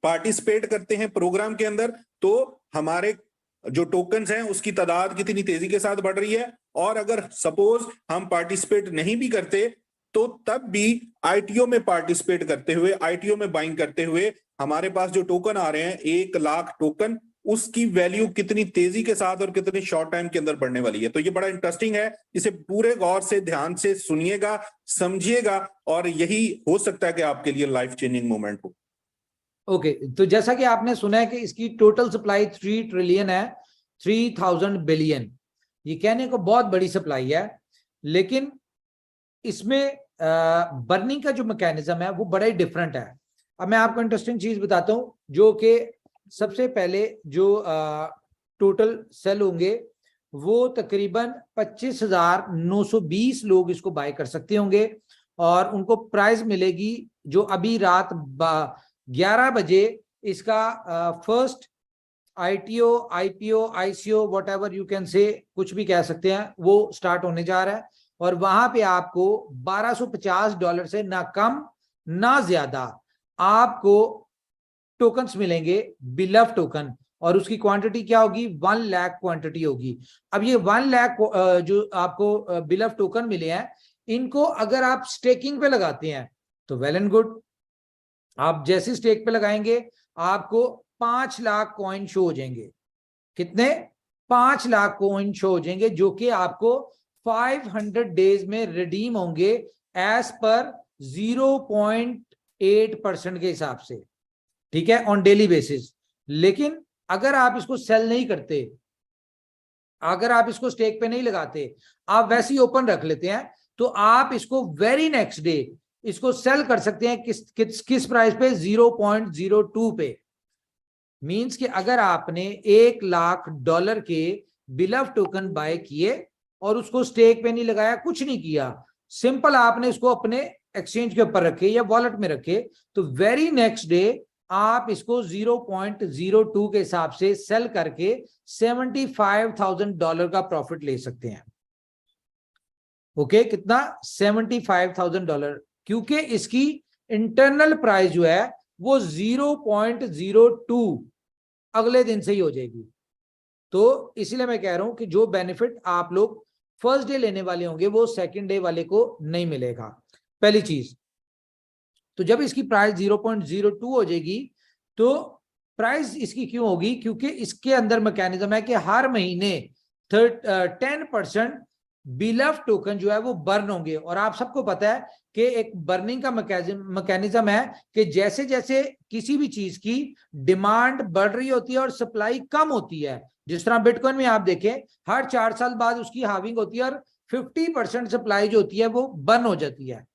पार्टिसिपेट करते हैं प्रोग्राम के अंदर तो हमारे जो टोकन्स हैं उसकी तादाद कितनी तेजी के साथ बढ़ रही है, और अगर सपोज हम पार्टिसिपेट नहीं भी करते तो तब भी आईटीओ में पार्टिसिपेट करते हुए, आईटीओ में बाइंग करते हुए हमारे पास जो टोकन आ रहे हैं 1,00,000 टोकन, उसकी वैल्यू कितनी तेजी के साथ और कितने शॉर्ट टाइम के अंदर बढ़ने वाली है। तो ये बड़ा इंटरेस्टिंग है। इसे पूरे गौर से ध्यान से सुनिएगा, समझिएगा और यही हो सकता है कि आपके लिए लाइफ चेंजिंग मोमेंट हो। ओके तो जैसा कि आपने सुना है कि इसकी टोटल सप्लाई 3 ट्रिलियन है, 3000 बिलियन। ये कहने को बहुत बड़ी सप्लाई है, लेकिन इसमें बर्निंग का जो मैकेनिज्म है वो बड़ा ही डिफरेंट है। अब मैं आपको इंटरेस्टिंग चीज बताता हूं, जो कि सबसे पहले जो टोटल सेल होंगे वो तकरीबन 25,920 लोग इसको बाय कर सकते होंगे और उनको प्राइस मिलेगी जो अभी रात 11 बजे इसका first ITO, IPO, ICO, what ever you can say, कुछ भी कह सकते हैं, वो स्टार्ट होने जा रहा है। और वहां पे आपको $1250 से ना कम ना ज्यादा आपको टोकन्स मिलेंगे, बिलफ टोकन, और उसकी क्वांटिटी क्या होगी? 1 लाख क्वांटिटी होगी। अब ये 1 लाख जो आपको बिलफ टोकन मिले हैं, इनको अगर आप स्टेकिंग पे लगाते हैं तो वेल एंड गुड। आप जैसे स्टेक पे लगाएंगे आपको 5 लाख कॉइन शो हो जाएंगे। कितने? 5 लाख कॉइन शो हो जाएंगे, जो कि आपको 500 डेज में रिडीम होंगे एज पर 0.8% के हिसाब से, ठीक है, ऑन डेली बेसिस। लेकिन अगर आप इसको सेल नहीं करते, अगर आप इसको स्टेक पे नहीं लगाते, आप वैसे ही ओपन रख लेते हैं, तो आप इसको वेरी नेक्स्ट डे इसको सेल कर सकते हैं किस प्राइस पे? 0.02 पे। मींस कि अगर आपने $1,00,000 के बिलफ टोकन बाय किए और उसको स्टेक पे नहीं लगाया, कुछ नहीं किया, सिंपल आपने इसको अपने एक्सचेंज के ऊपर रखे या वॉलेट में रखे, तो वेरी नेक्स्ट डे आप इसको 0.02 के हिसाब से सेल करके $75,000 का प्रॉफिट ले सकते हैं। ओके, कितना? $75,000, क्योंकि इसकी इंटरनल प्राइस जो है वो 0.02 अगले दिन से ही हो जाएगी। तो इसीलिए मैं कह रहा हूं कि जो बेनिफिट आप लोग फर्स्ट डे लेने वाले होंगे वो सेकंड डे वाले को नहीं मिलेगा, पहली चीज। तो जब इसकी प्राइस 0.02 हो जाएगी तो प्राइस इसकी क्यों होगी, क्योंकि इसके अंदर मैकेनिज्म है कि हर महीने 10% बिलफ टोकन जो है वो बर्न होंगे। और आप सबको पता है कि एक बर्निंग का मैकेनिज्म है कि जैसे जैसे किसी भी चीज की डिमांड बढ़ रही होती है और सप्लाई कम होती है, जिस तरह बिटकॉइन में आप देखें हर 4 साल बाद उसकी हार्विंग होती है और 50% सप्लाई जो होती है वो बर्न हो जाती है,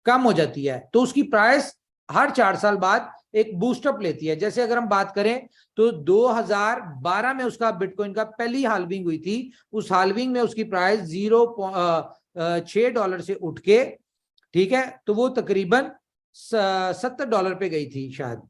कम हो जाती है, तो उसकी प्राइस हर 4 साल बाद एक बूस्टअप लेती है। जैसे अगर हम बात करें तो 2012 में उसका बिटकॉइन का पहली हाल्विंग हुई थी, उस हाल्विंग में उसकी प्राइस $6 से उठ के, ठीक है, तो वो तकरीबन $70 पे गई थी शायद,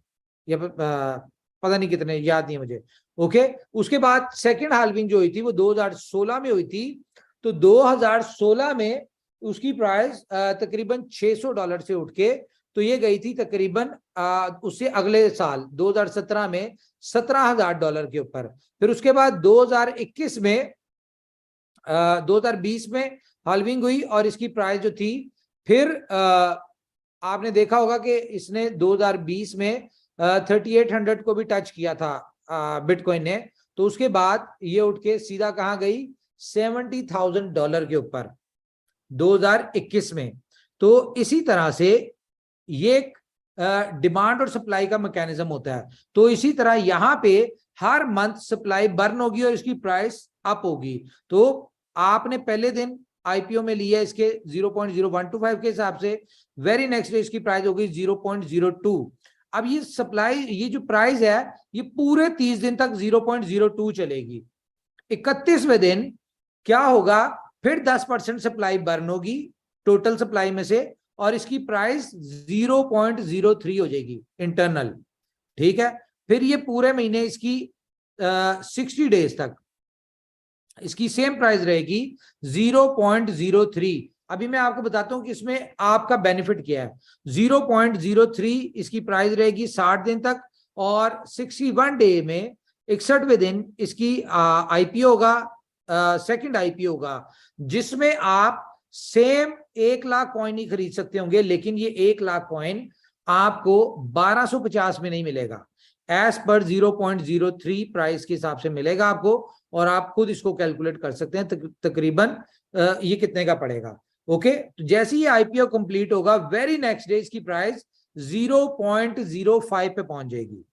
या पता नहीं कितने, याद नहीं मुझे। ओके, उसके बाद सेकंड हाल्विंग जो हुई थी वो 2016 में हुई थी, तो 2016 में उसकी प्राइस तकरीबन $600 से उठ के तो ये गई थी तकरीबन उससे अगले साल 2017 में $17,000 के ऊपर। फिर उसके बाद 2021 में 2020 में हाल्विंग हुई और इसकी प्राइस जो थी, फिर आपने देखा होगा कि इसने 2020 में 3800 को भी टच किया था बिटकॉइन ने, तो उसके बाद ये उठ के सीधा कहाँ गई, $70,000 के ऊपर 2021 में। तो इसी तरह से ये डिमांड और सप्लाई का मैकेनिज्म होता है। तो इसी तरह यहाँ पे हर मंथ सप्लाई बर्न होगी और इसकी प्राइस अप होगी। तो आपने पहले दिन आईपीओ में लिया इसके 0.0125 के हिसाब से, वेरी नेक्स्ट डे इसकी प्राइस होगी 0.02। अब ये सप्लाई, ये जो प्राइस है ये पूरे 30 दिन तक 0.02 चलेगी। 31वें दिन क्या होगा, फिर 10% सप्लाई बर्न होगी टोटल सप्लाई में से और इसकी प्राइस 0.03 हो जाएगी इंटरनल, ठीक है। फिर ये पूरे महीने इसकी 60 डेज तक इसकी सेम प्राइस रहेगी 0.03। अभी मैं आपको बताता हूं कि इसमें आपका बेनिफिट क्या है। 0.03 इसकी प्राइस रहेगी 60 दिन तक और 61 डे में 61वें दिन इसकी आईपीओ होगा, सेकंड आईपीओ होगा, जिसमें आप सेम 1 लाख कॉइन ही खरीद सकते होंगे, लेकिन ये 1 लाख कॉइन आपको 1250 में नहीं मिलेगा, एज पर 0.03 प्राइस के हिसाब से मिलेगा आपको, और आप खुद इसको कैलकुलेट कर सकते हैं तकरीबन ये कितने का पड़ेगा। ओके, तो जैसे ही आईपीओ कंप्लीट होगा वेरी नेक्स्ट डे इसकी प्राइस 0.05 पे पहुंच जाएगी।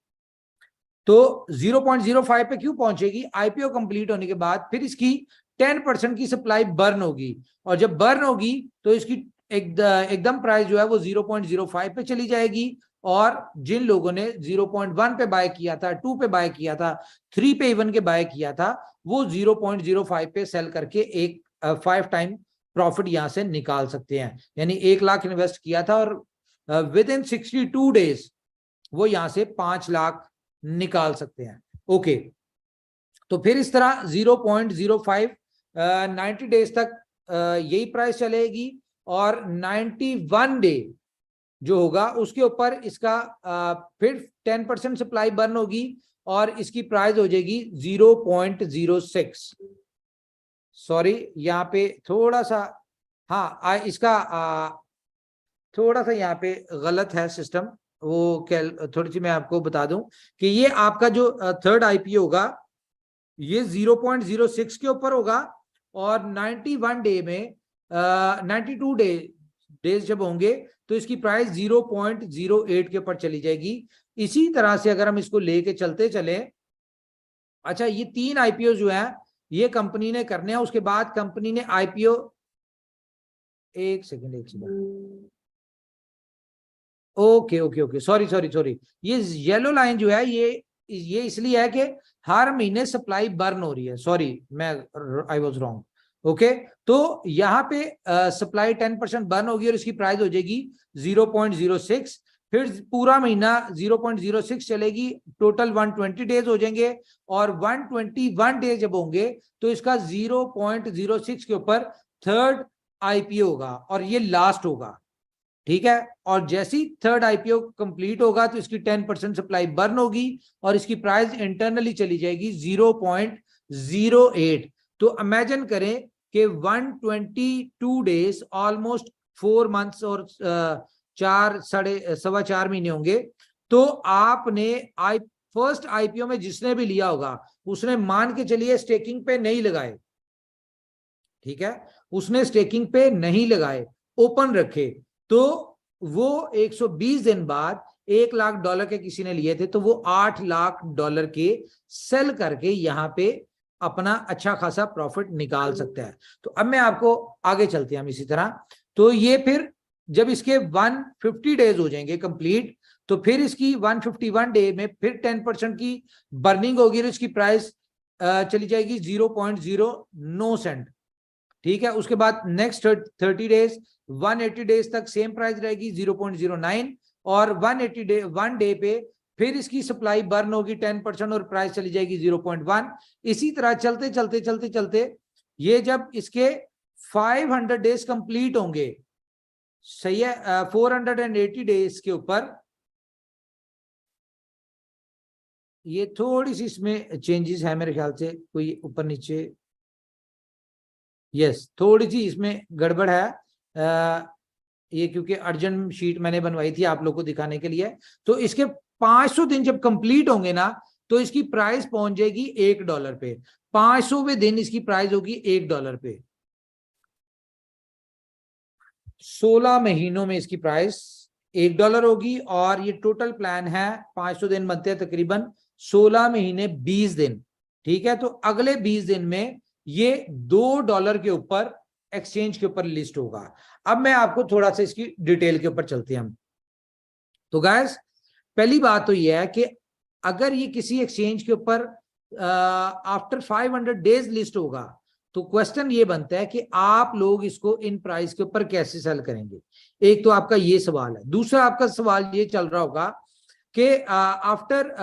तो 0.05 पे क्यों पहुंचेगी, आईपीओ कंप्लीट होने के बाद फिर इसकी 10% की सप्लाई बर्न होगी, और जब बर्न होगी तो इसकी एकदम प्राइस जो है वो 0.05 पे चली जाएगी। और जिन लोगों ने 0.1 पे बाय किया था, 2 पे बाय किया था, 3 पे इवन के बाय किया था, वो 0.05 पे सेल करके एक 5 टाइम प्रॉफिट यहां से निकाल सकते हैं। यानी 1 लाख इन्वेस्ट किया था और विद इन 62 डेज वो यहां से 5 लाख निकाल सकते हैं। ओके, तो फिर इस तरह 0.05 90 डेज तक यही प्राइस चलेगी और 91 डे जो होगा उसके ऊपर इसका फिर 10% सप्लाई बर्न होगी और इसकी प्राइस हो जाएगी 0.06। सॉरी, यहाँ पे थोड़ा सा, हाँ इसका थोड़ा सा यहाँ पे गलत है सिस्टम, वो थोड़ी सी मैं आपको बता दूं कि ये आपका जो थर्ड आईपीओ होगा ये 0.06 के ऊपर होगा और 91 डे में 92 डेज जब होंगे तो इसकी प्राइस 0.08 के ऊपर चली जाएगी। इसी तरह से अगर हम इसको लेके चलते चले, अच्छा ये 3 आईपीओ जो है ये कंपनी ने करने हैं, उसके बाद कंपनी ने आईपीओ, एक second, okay okay okay, sorry, ये येलो लाइन जो है ये इसलिए है कि हर महीने सप्लाई बर्न हो रही है, सॉरी मैं आई वाज रॉन्ग। ओके, तो यहाँ पे सप्लाई 10% बर्न होगी और इसकी प्राइस हो जाएगी 0.06। फिर पूरा महीना 0.06 चलेगी, टोटल 120 डेज हो जाएंगे और 121 डेज जब होंगे तो इसका 0.06 के ऊपर थर्ड आईपीओ होगा और ये लास्ट होगा, ठीक है। और जैसे ही थर्ड आईपीओ कंप्लीट होगा तो इसकी 10% सप्लाई बर्न होगी और इसकी प्राइस इंटरनली चली जाएगी 1.08। तो इमेजिन करें कि 122 डेज, ऑलमोस्ट 4 मंथ्स और 4 महीने होंगे। तो आपने फर्स्ट आईपीओ में जिसने भी लिया होगा उसने मान के चलिए स्टेकिंग पे नहीं लगाए, ठीक है, उसने स्टेकिंग पे नहीं लगाए, ओपन रखे, तो वो 120 दिन बाद $1 लाख के किसी ने लिए थे, तो वो $8 लाख के सेल करके यहां पे अपना अच्छा खासा प्रॉफिट निकाल सकता है। तो अब मैं आपको आगे चलते हैं हम इसी तरह। तो ये फिर जब इसके 150 डेज हो जाएंगे कंप्लीट, तो फिर इसकी 151 डे में फिर 10% की बर्निंग होगी, तो इसकी प्राइस चली जाएगी 0.09 सेंट, ठीक है। उसके बाद नेक्स्ट 30 डेज 180 डेज तक सेम प्राइस रहेगी 0.09, और 1 डे पे फिर इसकी सप्लाई बर्न होगी 10% और प्राइस चली जाएगी 0.1। इसी तरह चलते चलते चलते चलते ये जब इसके 500 डेज कंप्लीट होंगे, सही है, 480 डेज के ऊपर, ये थोड़ी सी इसमें चेंजेस है मेरे ख्याल से, कोई ऊपर नीचे, यस थोड़ी सी इसमें गड़बड़ है। ये क्योंकि अर्जेंट शीट मैंने बनवाई थी आप लोग को दिखाने के लिए। तो इसके 500 दिन जब कंप्लीट होंगे ना, तो इसकी प्राइस पहुंच जाएगी $1 पे। 500वें दिन इसकी प्राइस होगी $1 पे। 16 महीनों में इसकी प्राइस $1 होगी, और ये टोटल प्लान है 500 दिन बनते हैं तकरीबन 16 महीने 20 दिन, ठीक है। तो अगले 20 दिन में ये $2 के ऊपर एक्सचेंज के ऊपर लिस्ट होगा। अब मैं आपको थोड़ा सा इसकी डिटेल के ऊपर चलते हैं हम। तो गाइस पहली बात तो ये है कि अगर ये किसी एक्सचेंज के ऊपर आफ्टर 500 डेज लिस्ट होगा, तो क्वेश्चन ये बनता है कि आप लोग इसको इन प्राइस के ऊपर कैसे सेल करेंगे। एक तो आपका ये सवाल है। दूसरा आपका सवाल ये चल रहा होगा कि आफ्टर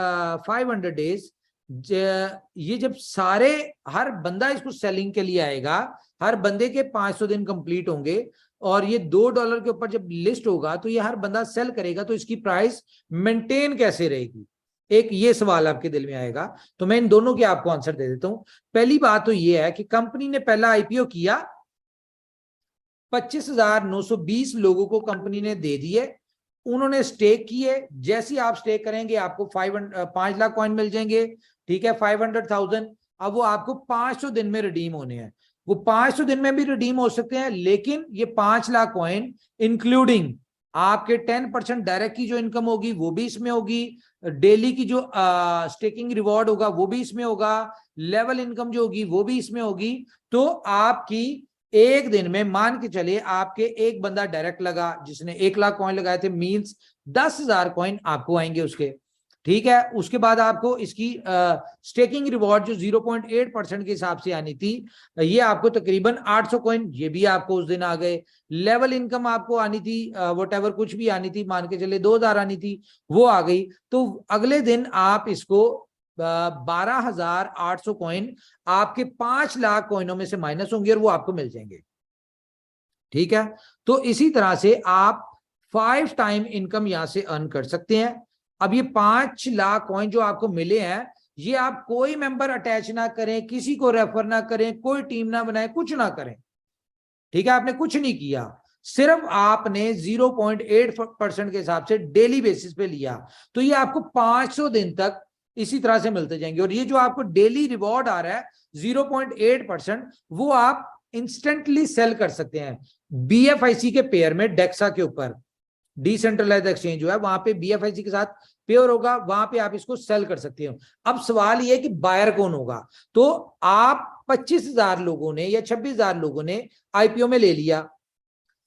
500 डेज ये जब सारे हर बंदा इसको सेलिंग के लिए आएगा, हर बंदे के 500 दिन कंप्लीट होंगे और ये $2 के ऊपर जब लिस्ट होगा, तो ये हर बंदा सेल करेगा, तो इसकी प्राइस मेंटेन कैसे रहेगी, एक ये सवाल आपके दिल में आएगा। तो मैं इन दोनों के आपको आंसर दे देता हूं। पहली बात तो ये है कि कंपनी ने पहला आईपीओ किया, 25,920 लोगों को कंपनी ने दे दिए, उन्होंने स्टेक किए। जैसे ही आप स्टेक करेंगे आपको 5 लाख कॉइन मिल जाएंगे, ठीक है, 500,000। अब वो आपको 500 दिन में रिडीम होने हैं। वो 500 दिन में भी रिडीम हो सकते हैं, लेकिन ये 5 लाख कॉइन इंक्लूडिंग आपके 10% डायरेक्ट की जो इनकम होगी वो भी इसमें होगी, डेली की जो स्टेकिंग रिवॉर्ड होगा वो भी इसमें होगा, लेवल इनकम जो होगी वो भी इसमें होगी। तो आपकी एक दिन में मान के चलिए आपके एक बंदा डायरेक्ट लगा जिसने 1 लाख कॉइन लगाए थे, मींस 10,000 कॉइन आपको आएंगे उसके, ठीक है। उसके बाद आपको इसकी स्टेकिंग रिवॉर्ड जो 0.8% के हिसाब से आनी थी, ये आपको तकरीबन 800 कॉइन ये भी आपको उस दिन आ गए। लेवल इनकम आपको आनी थी वॉटेवर कुछ भी आनी थी, मान के चले 2,000 आनी थी, वो आ गई। तो अगले दिन आप इसको 12,800 कॉइन आपके 5 लाख कॉइनों में से माइनस होंगे और वो आपको मिल जाएंगे, ठीक है। तो इसी तरह से आप 5 टाइम इनकम यहां से अर्न कर सकते हैं। अब ये 5 लाख कॉइन जो आपको मिले हैं, ये आप कोई मेंबर अटैच ना करें, किसी को रेफर ना करें, कोई टीम ना बनाए, कुछ ना करें, ठीक है। आपने कुछ नहीं किया, सिर्फ आपने 0.8% के हिसाब से डेली बेसिस पे लिया, तो ये आपको 500 दिन तक इसी तरह से मिलते जाएंगे। और ये जो आपको डेली रिवॉर्ड आ रहा है 0.8%, वो आप इंस्टेंटली सेल कर सकते हैं बीएफआईसी के पेयर में, डेक्सा के ऊपर डिसेंट्रलाइज्ड एक्सचेंज जो है वहां पे बीएफआईसी के साथ पेयर होगा, वहां पे आप इसको सेल कर सकते हो। अब सवाल ये है कि बायर कौन होगा। तो आप 25,000 लोगों ने या 26,000 लोगों ने आईपीओ में ले लिया,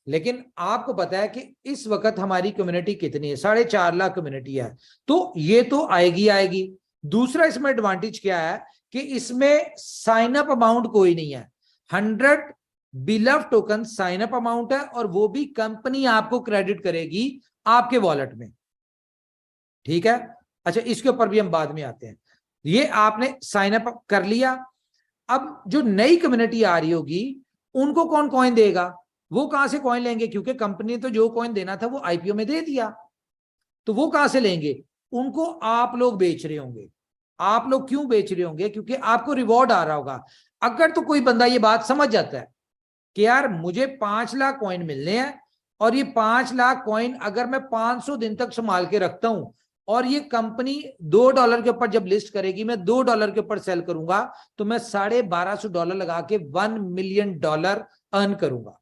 लेकिन आपको पता है कि इस वक्त हमारी कम्युनिटी कितनी है, 4.5 लाख कम्युनिटी है, तो ये तो आएगी आएगी। दूसरा इसमें एडवांटेज क्या है कि इसमें साइन अप अमाउंट कोई नहीं है, 100 बिलव टोकन साइन अप अमाउंट है, और वो भी कंपनी आपको क्रेडिट करेगी आपके वॉलेट में, ठीक है। अच्छा, इसके ऊपर भी हम बाद में आते हैं। ये आपने साइन अप कर लिया। अब जो नई कम्युनिटी आ रही होगी उनको कौन कॉइन देगा, वो कहां से कॉइन लेंगे, क्योंकि कंपनी ने तो जो कॉइन देना था वो आईपीओ में दे दिया, तो वो कहां से लेंगे, उनको आप लोग बेच रहे होंगे। आप लोग क्यों बेच रहे होंगे? क्योंकि आपको रिवॉर्ड आ रहा होगा। अगर तो कोई बंदा ये बात समझ जाता है कि यार मुझे 5 लाख कॉइन मिलने हैं और ये 5 लाख कॉइन अगर मैं 500 दिन तक संभाल के रखता हूं और ये कंपनी $2 के ऊपर जब लिस्ट करेगी, मैं $2 के ऊपर सेल करूंगा, तो मैं $1250 लगा के $1 मिलियन अर्न करूंगा।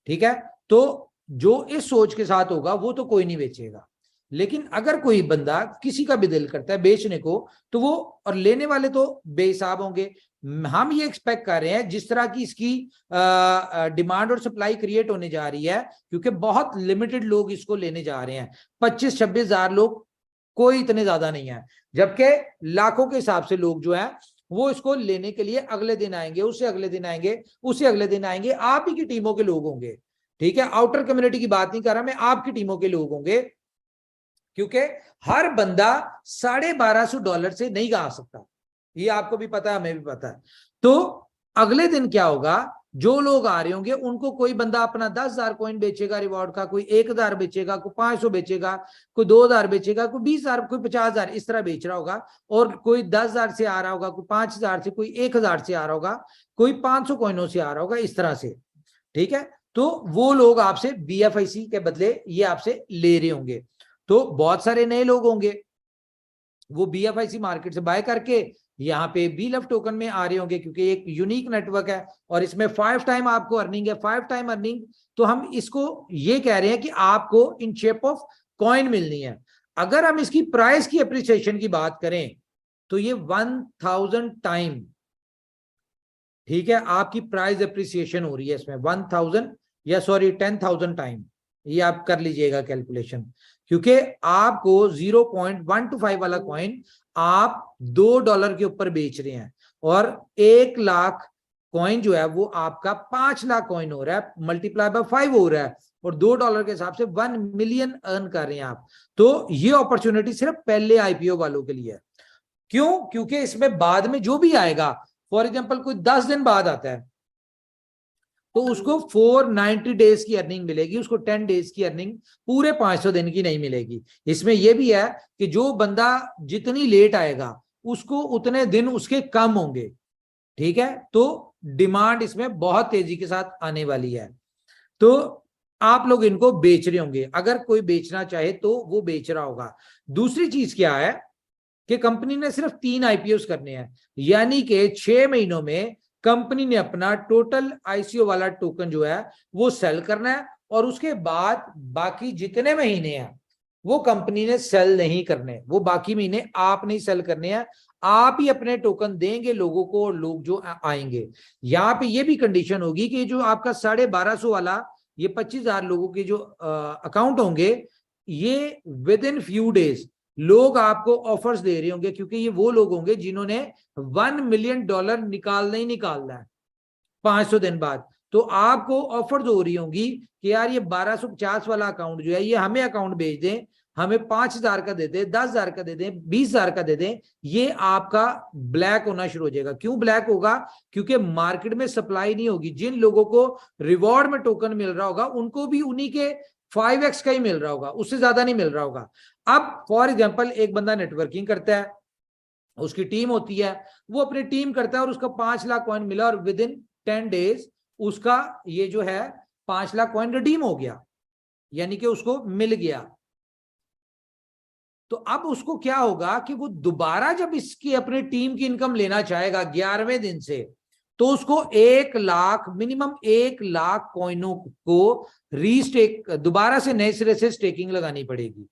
ठीक है, तो जो इस सोच के साथ होगा वो तो कोई नहीं बेचेगा। लेकिन अगर कोई बंदा, किसी का भी दिल करता है बेचने को, तो वो, और लेने वाले तो बेहिसाब होंगे। हम ये एक्सपेक्ट कर रहे हैं जिस तरह की इसकी डिमांड और सप्लाई क्रिएट होने जा रही है, क्योंकि बहुत लिमिटेड लोग इसको लेने जा रहे हैं, 25-26 हजार लोग, कोई इतने ज्यादा नहीं है, जबकि लाखों के हिसाब से लोग जो है वो इसको लेने के लिए अगले दिन आएंगे, उससे अगले दिन आएंगे, उससे अगले दिन आएंगे। आप ही की टीमों के लोग होंगे। ठीक है, आउटर कम्युनिटी की बात नहीं कर रहा मैं, आपकी टीमों के लोग होंगे, क्योंकि हर बंदा $1250 से नहीं गा सकता। ये आपको भी पता है, हमें भी पता है। तो अगले दिन क्या होगा, जो लोग आ रहे होंगे उनको कोई बंदा अपना 10,000 कॉइन बेचेगा रिवॉर्ड का, कोई 1,000 बेचेगा, कोई 500 बेचेगा, कोई 2,000 बेचेगा, कोई 20,000, कोई 50,000, इस तरह बेच रहा होगा। और कोई 10,000 से आ रहा होगा, कोई 5,000 से, कोई 1,000 से आ रहा होगा, कोई 500 कॉइनों से आ रहा होगा, इस तरह से। ठीक है, तो वो लोग आपसे BFIC के बदले ये आपसे ले रहे होंगे। तो बहुत सारे नए लोग होंगे, वो BFIC मार्केट से बाय करके यहाँ पे BLUV टोकन में आ रहे होंगे, क्योंकि एक यूनिक नेटवर्क है और इसमें 5 टाइम आपको अर्निंग है, 5 टाइम अर्निंग। तो हम इसको ये कह रहे हैं कि आपको इन शेप ऑफ कॉइन मिलनी है। अगर हम इसकी प्राइस की अप्रिसिएशन की बात करें तो ये 1000 टाइम, ठीक है, आपकी प्राइस अप्रिसिएशन हो रही है इसमें 1000 या सॉरी 10,000 टाइम। ये आप कर लीजिएगा कैलकुलेशन, क्योंकि आपको 0.125 वाला कॉइन आप $2 के ऊपर बेच रहे हैं, और 1 लाख कॉइन जो है वो आपका 5 लाख कॉइन हो रहा है, मल्टीप्लाई बाय 5 हो रहा है, और $2 के हिसाब से 1 मिलियन अर्न कर रहे हैं आप। तो ये अपॉर्चुनिटी सिर्फ पहले IPO वालों के लिए है। क्यों? क्योंकि इसमें बाद में जो भी आएगा, फॉर एग्जाम्पल कोई 10 दिन बाद आता है तो उसको 490 डेज की अर्निंग मिलेगी, उसको 10 डेज की अर्निंग पूरे 500 दिन की नहीं मिलेगी। इसमें यह भी है कि जो बंदा जितनी लेट आएगा उसको उतने दिन उसके कम होंगे। ठीक है, तो डिमांड इसमें बहुत तेजी के साथ आने वाली है। तो आप लोग इनको बेच रहे होंगे, अगर कोई बेचना चाहे तो वो बेच रहा होगा। दूसरी चीज क्या है कि कंपनी ने सिर्फ 3 IPOs करने हैं, यानी कि 6 महीनों में कंपनी ने अपना टोटल ICO वाला टोकन जो है वो सेल करना है, और उसके बाद बाकी जितने महीने हैं वो कंपनी ने सेल नहीं करने, वो बाकी महीने आप नहीं सेल करने हैं, आप ही अपने टोकन देंगे लोगों को, और लोग जो आएंगे। यहाँ पे ये भी कंडीशन होगी कि जो आपका 1250 वाला, ये 25,000 लोगों के जो अकाउंट होंगे, ये विद इन फ्यू डेज लोग आपको ऑफर्स दे रहे होंगे, क्योंकि ये वो लोग होंगे जिन्होंने $1 मिलियन निकालना ही निकालना है 500 दिन बाद। तो आपको ऑफर्स हो रही होंगी कि यार ये 1250 वाला अकाउंट जो है ये हमें अकाउंट भेज दें, हमें 5,000 का दे दें, 10,000 का दे दें, 20,000 का दे दें। ये आपका ब्लैक होना शुरू हो जाएगा। क्यों ब्लैक होगा? क्योंकि मार्केट में सप्लाई नहीं होगी। जिन लोगों को रिवॉर्ड में टोकन मिल रहा होगा उनको भी उन्हीं के 5x का ही मिल रहा होगा, उससे ज्यादा नहीं मिल रहा होगा। अब फॉर एग्जाम्पल एक बंदा नेटवर्किंग करता है, उसकी टीम होती है, वो अपनी टीम करता है और उसका 5 लाख कॉइन मिला, और विद इन 10 डेज उसका ये जो है 5 लाख कॉइन रिडीम हो गया, यानी कि उसको मिल गया। तो अब उसको क्या होगा कि वो दोबारा जब इसकी अपनी टीम की इनकम लेना चाहेगा 11वें दिन से, तो उसको 1 लाख, मिनिमम 1 लाख कॉइनों को रीस्टेक, दोबारा से नए सिरे से स्टेकिंग लगानी पड़ेगी।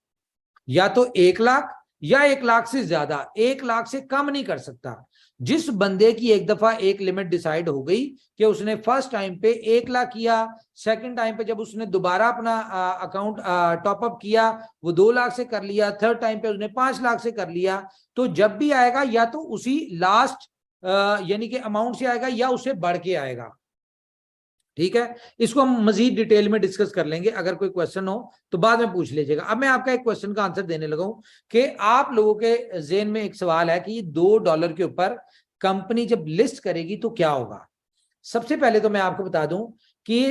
या तो 1 लाख या 1 लाख से ज्यादा, 1 लाख से कम नहीं कर सकता। जिस बंदे की एक दफा एक लिमिट डिसाइड हो गई कि उसने फर्स्ट टाइम पे 1 लाख किया, सेकंड टाइम पे जब उसने दोबारा अपना अकाउंट टॉपअप किया वो 2 लाख से कर लिया, थर्ड टाइम पे उसने 5 लाख से कर लिया, तो जब भी आएगा या तो उसी लास्ट यानी कि अमाउंट से आएगा या उससे बढ़ के आएगा। ठीक है, इसको हम मजीद डिटेल में डिस्कस कर लेंगे, अगर कोई क्वेश्चन हो तो बाद में पूछ लीजिएगा। अब मैं आपका एक क्वेश्चन का आंसर देने लगा हूं कि आप लोगों के ज़हन में एक सवाल है कि $2 के ऊपर कंपनी जब लिस्ट करेगी तो क्या होगा। सबसे पहले तो मैं आपको बता दूं कि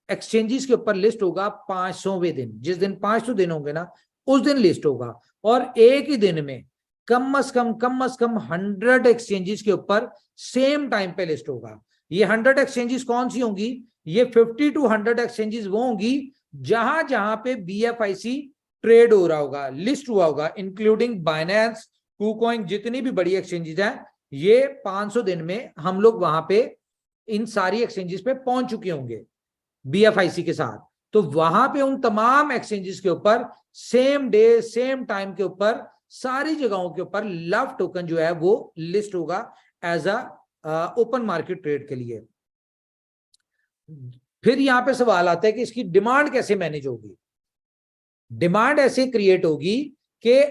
एक्सचेंजेस के ऊपर लिस्ट होगा 500वें दिन, जिस दिन 500 दिन होंगे ना उस दिन लिस्ट होगा, और एक ही दिन में कम से कम 100 एक्सचेंजेस के ऊपर सेम टाइम पे लिस्ट होगा। ये 100 एक्सचेंजेस कौन सी होंगी? ये 50 to 100 एक्सचेंजेस वो होंगी जहां जहां पे BFIC ट्रेड हो रहा होगा, लिस्ट हुआ होगा, इंक्लूडिंग बाइनेंस, KuCoin, जितनी भी बड़ी एक्सचेंजेस हैं, ये 500 दिन में हम लोग वहां पे इन सारी एक्सचेंजेस पे पहुंच चुके होंगे BFIC के साथ। तो वहां पे उन तमाम एक्सचेंजेस के ऊपर सेम डे सेम टाइम के ऊपर सारी जगहों के ऊपर लव टोकन जो है वो लिस्ट होगा as a open market trade के लिए। फिर यहां पे सवाल आता है कि इसकी डिमांड कैसे मैनेज होगी? डिमांड ऐसे क्रिएट होगी कि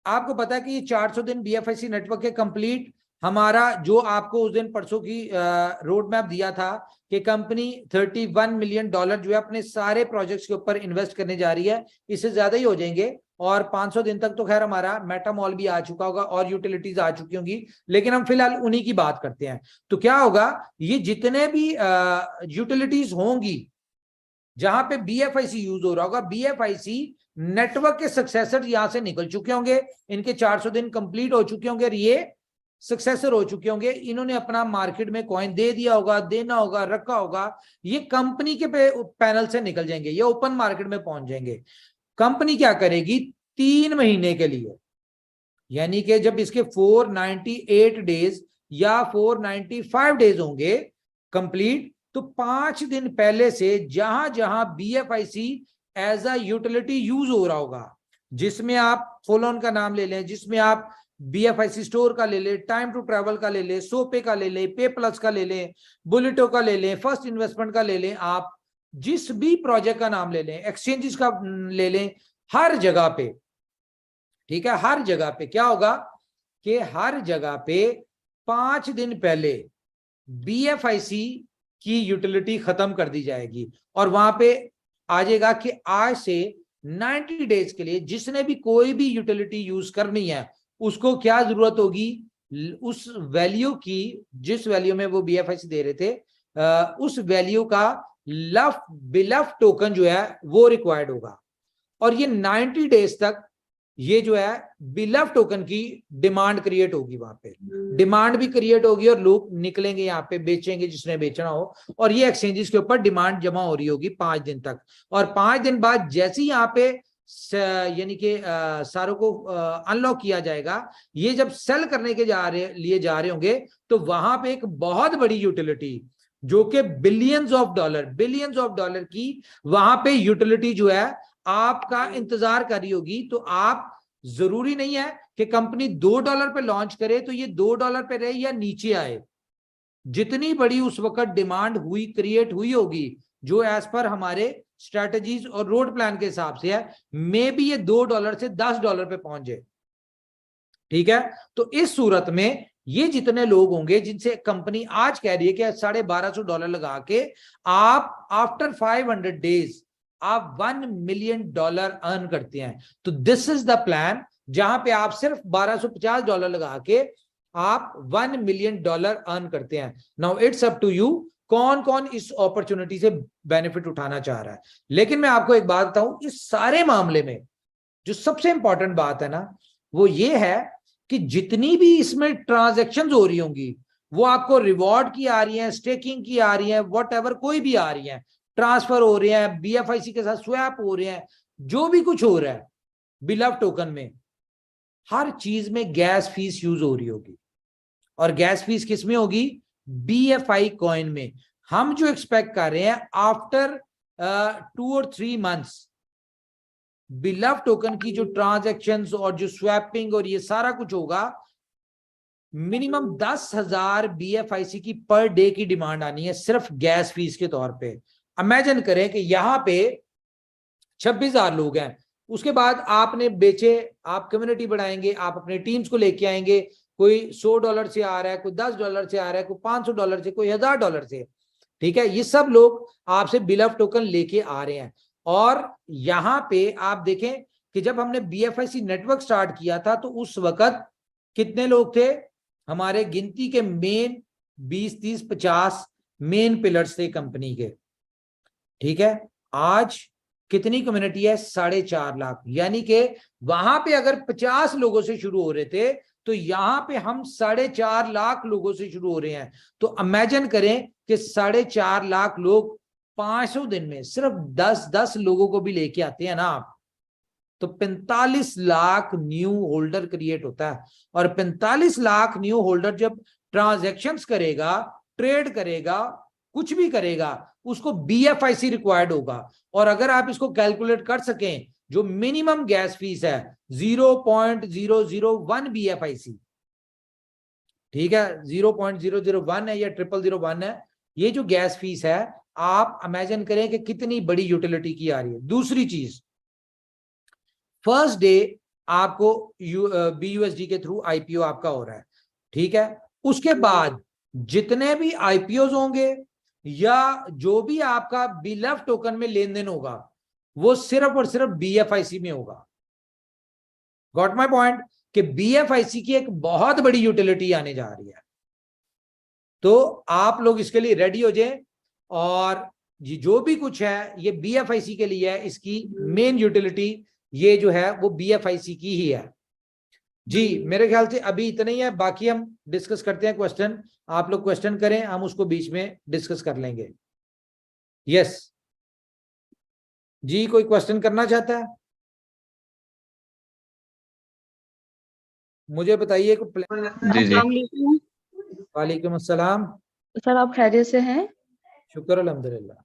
आपको पता है कि ये 400 दिन BFIC नेटवर्क के कंप्लीट, हमारा जो आपको उस दिन परसों की रोड मैप दिया था कि कंपनी $31 मिलियन जो है अपने सारे प्रोजेक्ट्स के ऊपर इन्वेस्ट करने जा रही है, इससे ज्यादा ही हो जाएंगे। और 500 दिन तक तो खैर हमारा मेटा मॉल भी आ चुका होगा और यूटिलिटीज आ चुकी होंगी, लेकिन हम फिलहाल उन्हीं की बात करते हैं। तो क्या होगा, ये जितने भी यूटिलिटीज होंगी जहां पे BFIC यूज हो रहा होगा, BFIC नेटवर्क के सक्सेसर यहां से निकल चुके होंगे, इनके 400 दिन कंप्लीट हो चुके होंगे और ये सक्सेसर हो चुके होंगे, इन्होंने अपना मार्केट में कॉइन दे दिया होगा, देना होगा, रखा होगा, ये कंपनी के पैनल से निकल जाएंगे, ये ओपन मार्केट में पहुंच जाएंगे। कंपनी क्या करेगी, 3 महीने के लिए, यानी कि जब इसके 498 डेज या 495 डेज होंगे कंप्लीट, तो 5 दिन पहले से जहां जहां BFIC as a utility use हो रहा होगा, जिसमें आप फोलोन का नाम ले लें, जिसमें आप BFIC स्टोर का ले लें, टाइम टू ट्रैवल का ले लें, सोपे का ले लें, पे प्लस का ले लें, बुलेटो का ले लें, फर्स्ट इन्वेस्टमेंट का ले लें, आप जिस भी प्रोजेक्ट का नाम ले लें, एक्सचेंजेस का ले लें, हर जगह पे, ठीक है, हर जगह पे क्या होगा कि हर जगह पे 5 दिन पहले BFIC की यूटिलिटी खत्म कर दी जाएगी और वहां पे आ जाएगा कि आज से 90 डेज के लिए जिसने भी कोई भी यूटिलिटी यूज करनी है उसको क्या जरूरत होगी, उस वैल्यू की, जिस वैल्यू में वो BFIC दे रहे थे, उस वैल्यू का बिलफ टोकन जो है वो रिक्वायर्ड होगा। और ये 90 डेज तक ये जो है बिलफ टोकन की डिमांड क्रिएट होगी, वहां पे डिमांड भी क्रिएट होगी और लोग निकलेंगे यहाँ पे, बेचेंगे जिसने बेचना हो, और ये एक्सचेंजेस के ऊपर डिमांड जमा हो रही होगी 5 दिन तक। और 5 दिन बाद जैसे ही यहाँ पे यानी कि सारों को अनलॉक किया जाएगा, ये जब सेल करने के लिए जा रहे होंगे, तो वहां पे एक बहुत बड़ी यूटिलिटी जो कि बिलियंस ऑफ डॉलर की वहां पे यूटिलिटी जो है आपका इंतजार कर रही होगी। तो आप, जरूरी नहीं है कि कंपनी $2 पे लॉन्च करे तो ये $2 पे रहे या नीचे आए, जितनी बड़ी उस वक्त डिमांड हुई, क्रिएट हुई होगी, जो एज पर हमारे स्ट्रेटजीज और रोड प्लान के हिसाब से है, मे बी ये $2 से $10 पे पहुंच जाए, ठीक है। तो इस सूरत में ये जितने लोग होंगे जिनसे कंपनी आज कह रही है कि $1250 लगा के आप आफ्टर 500 डेज आप $1 मिलियन अर्न करते हैं, तो दिस इज द प्लान, जहां पे आप सिर्फ $1250 लगा के आप $1 मिलियन अर्न करते हैं। Now it's up to you, कौन कौन इस अपॉर्चुनिटी से बेनिफिट उठाना चाह रहा है। लेकिन मैं आपको एक बात बताऊं, इस सारे मामले में जो सबसे इंपॉर्टेंट बात है ना, वो ये है कि जितनी भी इसमें ट्रांजैक्शंस हो रही होंगी, वो आपको रिवॉर्ड की आ रही है, स्टेकिंग की आ रही है, व्हाटएवर कोई भी आ रही है, ट्रांसफर हो रहे हैं, BFIC के साथ स्वैप हो रहे हैं, जो भी कुछ हो रहा है बिलव टोकन में, हर चीज में गैस फीस यूज हो रही होगी। और गैस फीस किस में होगी, BFI कॉइन में। हम जो एक्सपेक्ट कर रहे हैं आफ्टर 2 और 3 मंथ्स, बिलव टोकन की जो ट्रांजैक्शंस और जो स्वैपिंग और ये सारा कुछ होगा, मिनिमम 10,000 BFIC की पर डे की डिमांड आनी है सिर्फ गैस फीस के तौर पे। इमेजिन करें कि यहाँ पे 26,000 लोग हैं, उसके बाद आपने बेचे, आप कम्युनिटी बढ़ाएंगे, आप अपने टीम्स को लेके आएंगे, कोई $100 से आ रहा है, कोई $10 से आ रहा है, कोई $500 से, कोई $1,000 से, ठीक है। ये सब लोग आपसे बिलव टोकन लेके आ रहे हैं। और यहां पे आप देखें कि जब हमने BFIC नेटवर्क स्टार्ट किया था तो उस वक्त कितने लोग थे, हमारे गिनती के मेन 20, 30, 50 मेन पिलर्स थे कंपनी के, ठीक है। आज कितनी कम्युनिटी है? 4.5 लाख। यानी कि वहां पे अगर 50 लोगों से शुरू हो रहे थे तो यहाँ पे हम 4.5 लाख लोगों से शुरू हो रहे हैं। तो इमेजिन करें कि 4.5 लाख लोग 500 दिन में सिर्फ 10-10 लोगों को भी लेके आते हैं ना आप, तो 45 लाख न्यू होल्डर क्रिएट होता है। और 45 लाख न्यू होल्डर जब ट्रांजैक्शंस करेगा, ट्रेड करेगा, कुछ भी करेगा, उसको BFIC रिक्वायर्ड होगा। और अगर आप इसको कैलकुलेट कर सकें, जो मिनिमम गैस फीस है 0.001 BFIC, ठीक है, 0.001 है या 0001 है, ये जो गैस फीस है, आप इमेजिन करें कि कितनी बड़ी यूटिलिटी की आ रही है। दूसरी चीज, फर्स्ट डे आपको BUSD के थ्रू IPO आपका हो रहा है, ठीक है। उसके बाद जितने भी IPOs होंगे या जो भी आपका BLUF टोकन में लेन देन होगा, वो सिर्फ और सिर्फ BFIC में होगा। Got my point? कि BFIC की एक बहुत बड़ी यूटिलिटी आने जा रही है। तो आप लोग इसके लिए रेडी हो जाए, और ये जो भी कुछ है ये BFIC के लिए है। इसकी मेन यूटिलिटी ये जो है वो BFIC की ही है। जी, मेरे ख्याल से अभी इतना ही है, बाकी हम डिस्कस करते हैं क्वेश्चन। आप लोग क्वेश्चन करें, हम उसको बीच में डिस्कस कर लेंगे। यस जी, कोई क्वेश्चन करना चाहता है? मुझे बताइए। जी जी। वालेकुम अस्सलाम। सर आप खैरियत से हैं? शुक्र अल्हम्दुलिल्लाह।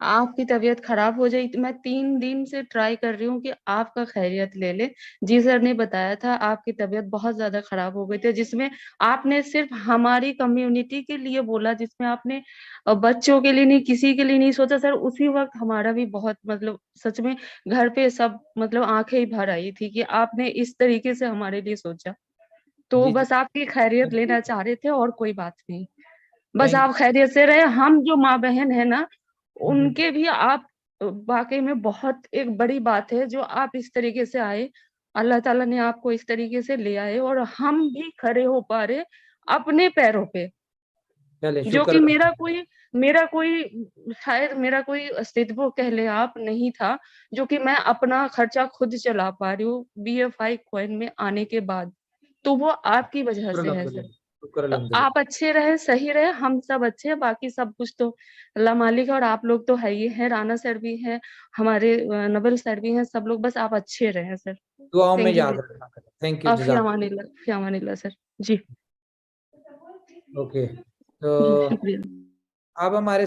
आपकी तबीयत खराब हो जाए, मैं 3 दिन से ट्राई कर रही हूँ कि आपका खैरियत ले ले। जी सर ने बताया था आपकी तबीयत बहुत ज्यादा खराब हो गई थी, जिसमें आपने सिर्फ हमारी कम्युनिटी के लिए बोला, जिसमें आपने बच्चों के लिए नहीं, किसी के लिए नहीं सोचा। सर उसी वक्त हमारा भी बहुत मतलब सच में घर पे सब मतलब आंखें ही भर आई थी कि आपने इस तरीके से हमारे लिए सोचा। तो जी, बस आपकी खैरियत लेना चाह रहे थे और कोई बात नहीं। बस थैंक आप खैरियत से रहे। हम जो माँ बहन है ना, यू। उनके भी आप वाकई में बहुत एक बड़ी बात है जो आप इस तरीके से आए। अल्लाह ताला ने आपको इस तरीके से ले आए और हम भी खड़े हो पा रहे अपने पैरों पे, चले, जो शुक्र कि मेरा कोई शायद मेरा कोई अस्तित्व कह ले आप नहीं था, जो कि मैं अपना खर्चा खुद चला पा रही हूँ BFI कॉइन में आने के बाद। तो वो आपकी वजह से है सर। शुक्र तो अल्हम्दुलिल्लाह। आप अच्छे रहे, सही रहे, हम सब अच्छे हैं, बाकी सब कुछ तो अल्लाह मालिक है। और आप लोग तो है ही है, राना सर भी है, हमारे नबल सर भी हैं, सब लोग बस आप अच्छे रहे सर। दुआओं में थैंक यू। याद रखना। थैंक यू, अब जज़ाक। फी अमानिल्लाह सर। जी ओके, जी तो शुक्रिया। अब हमारे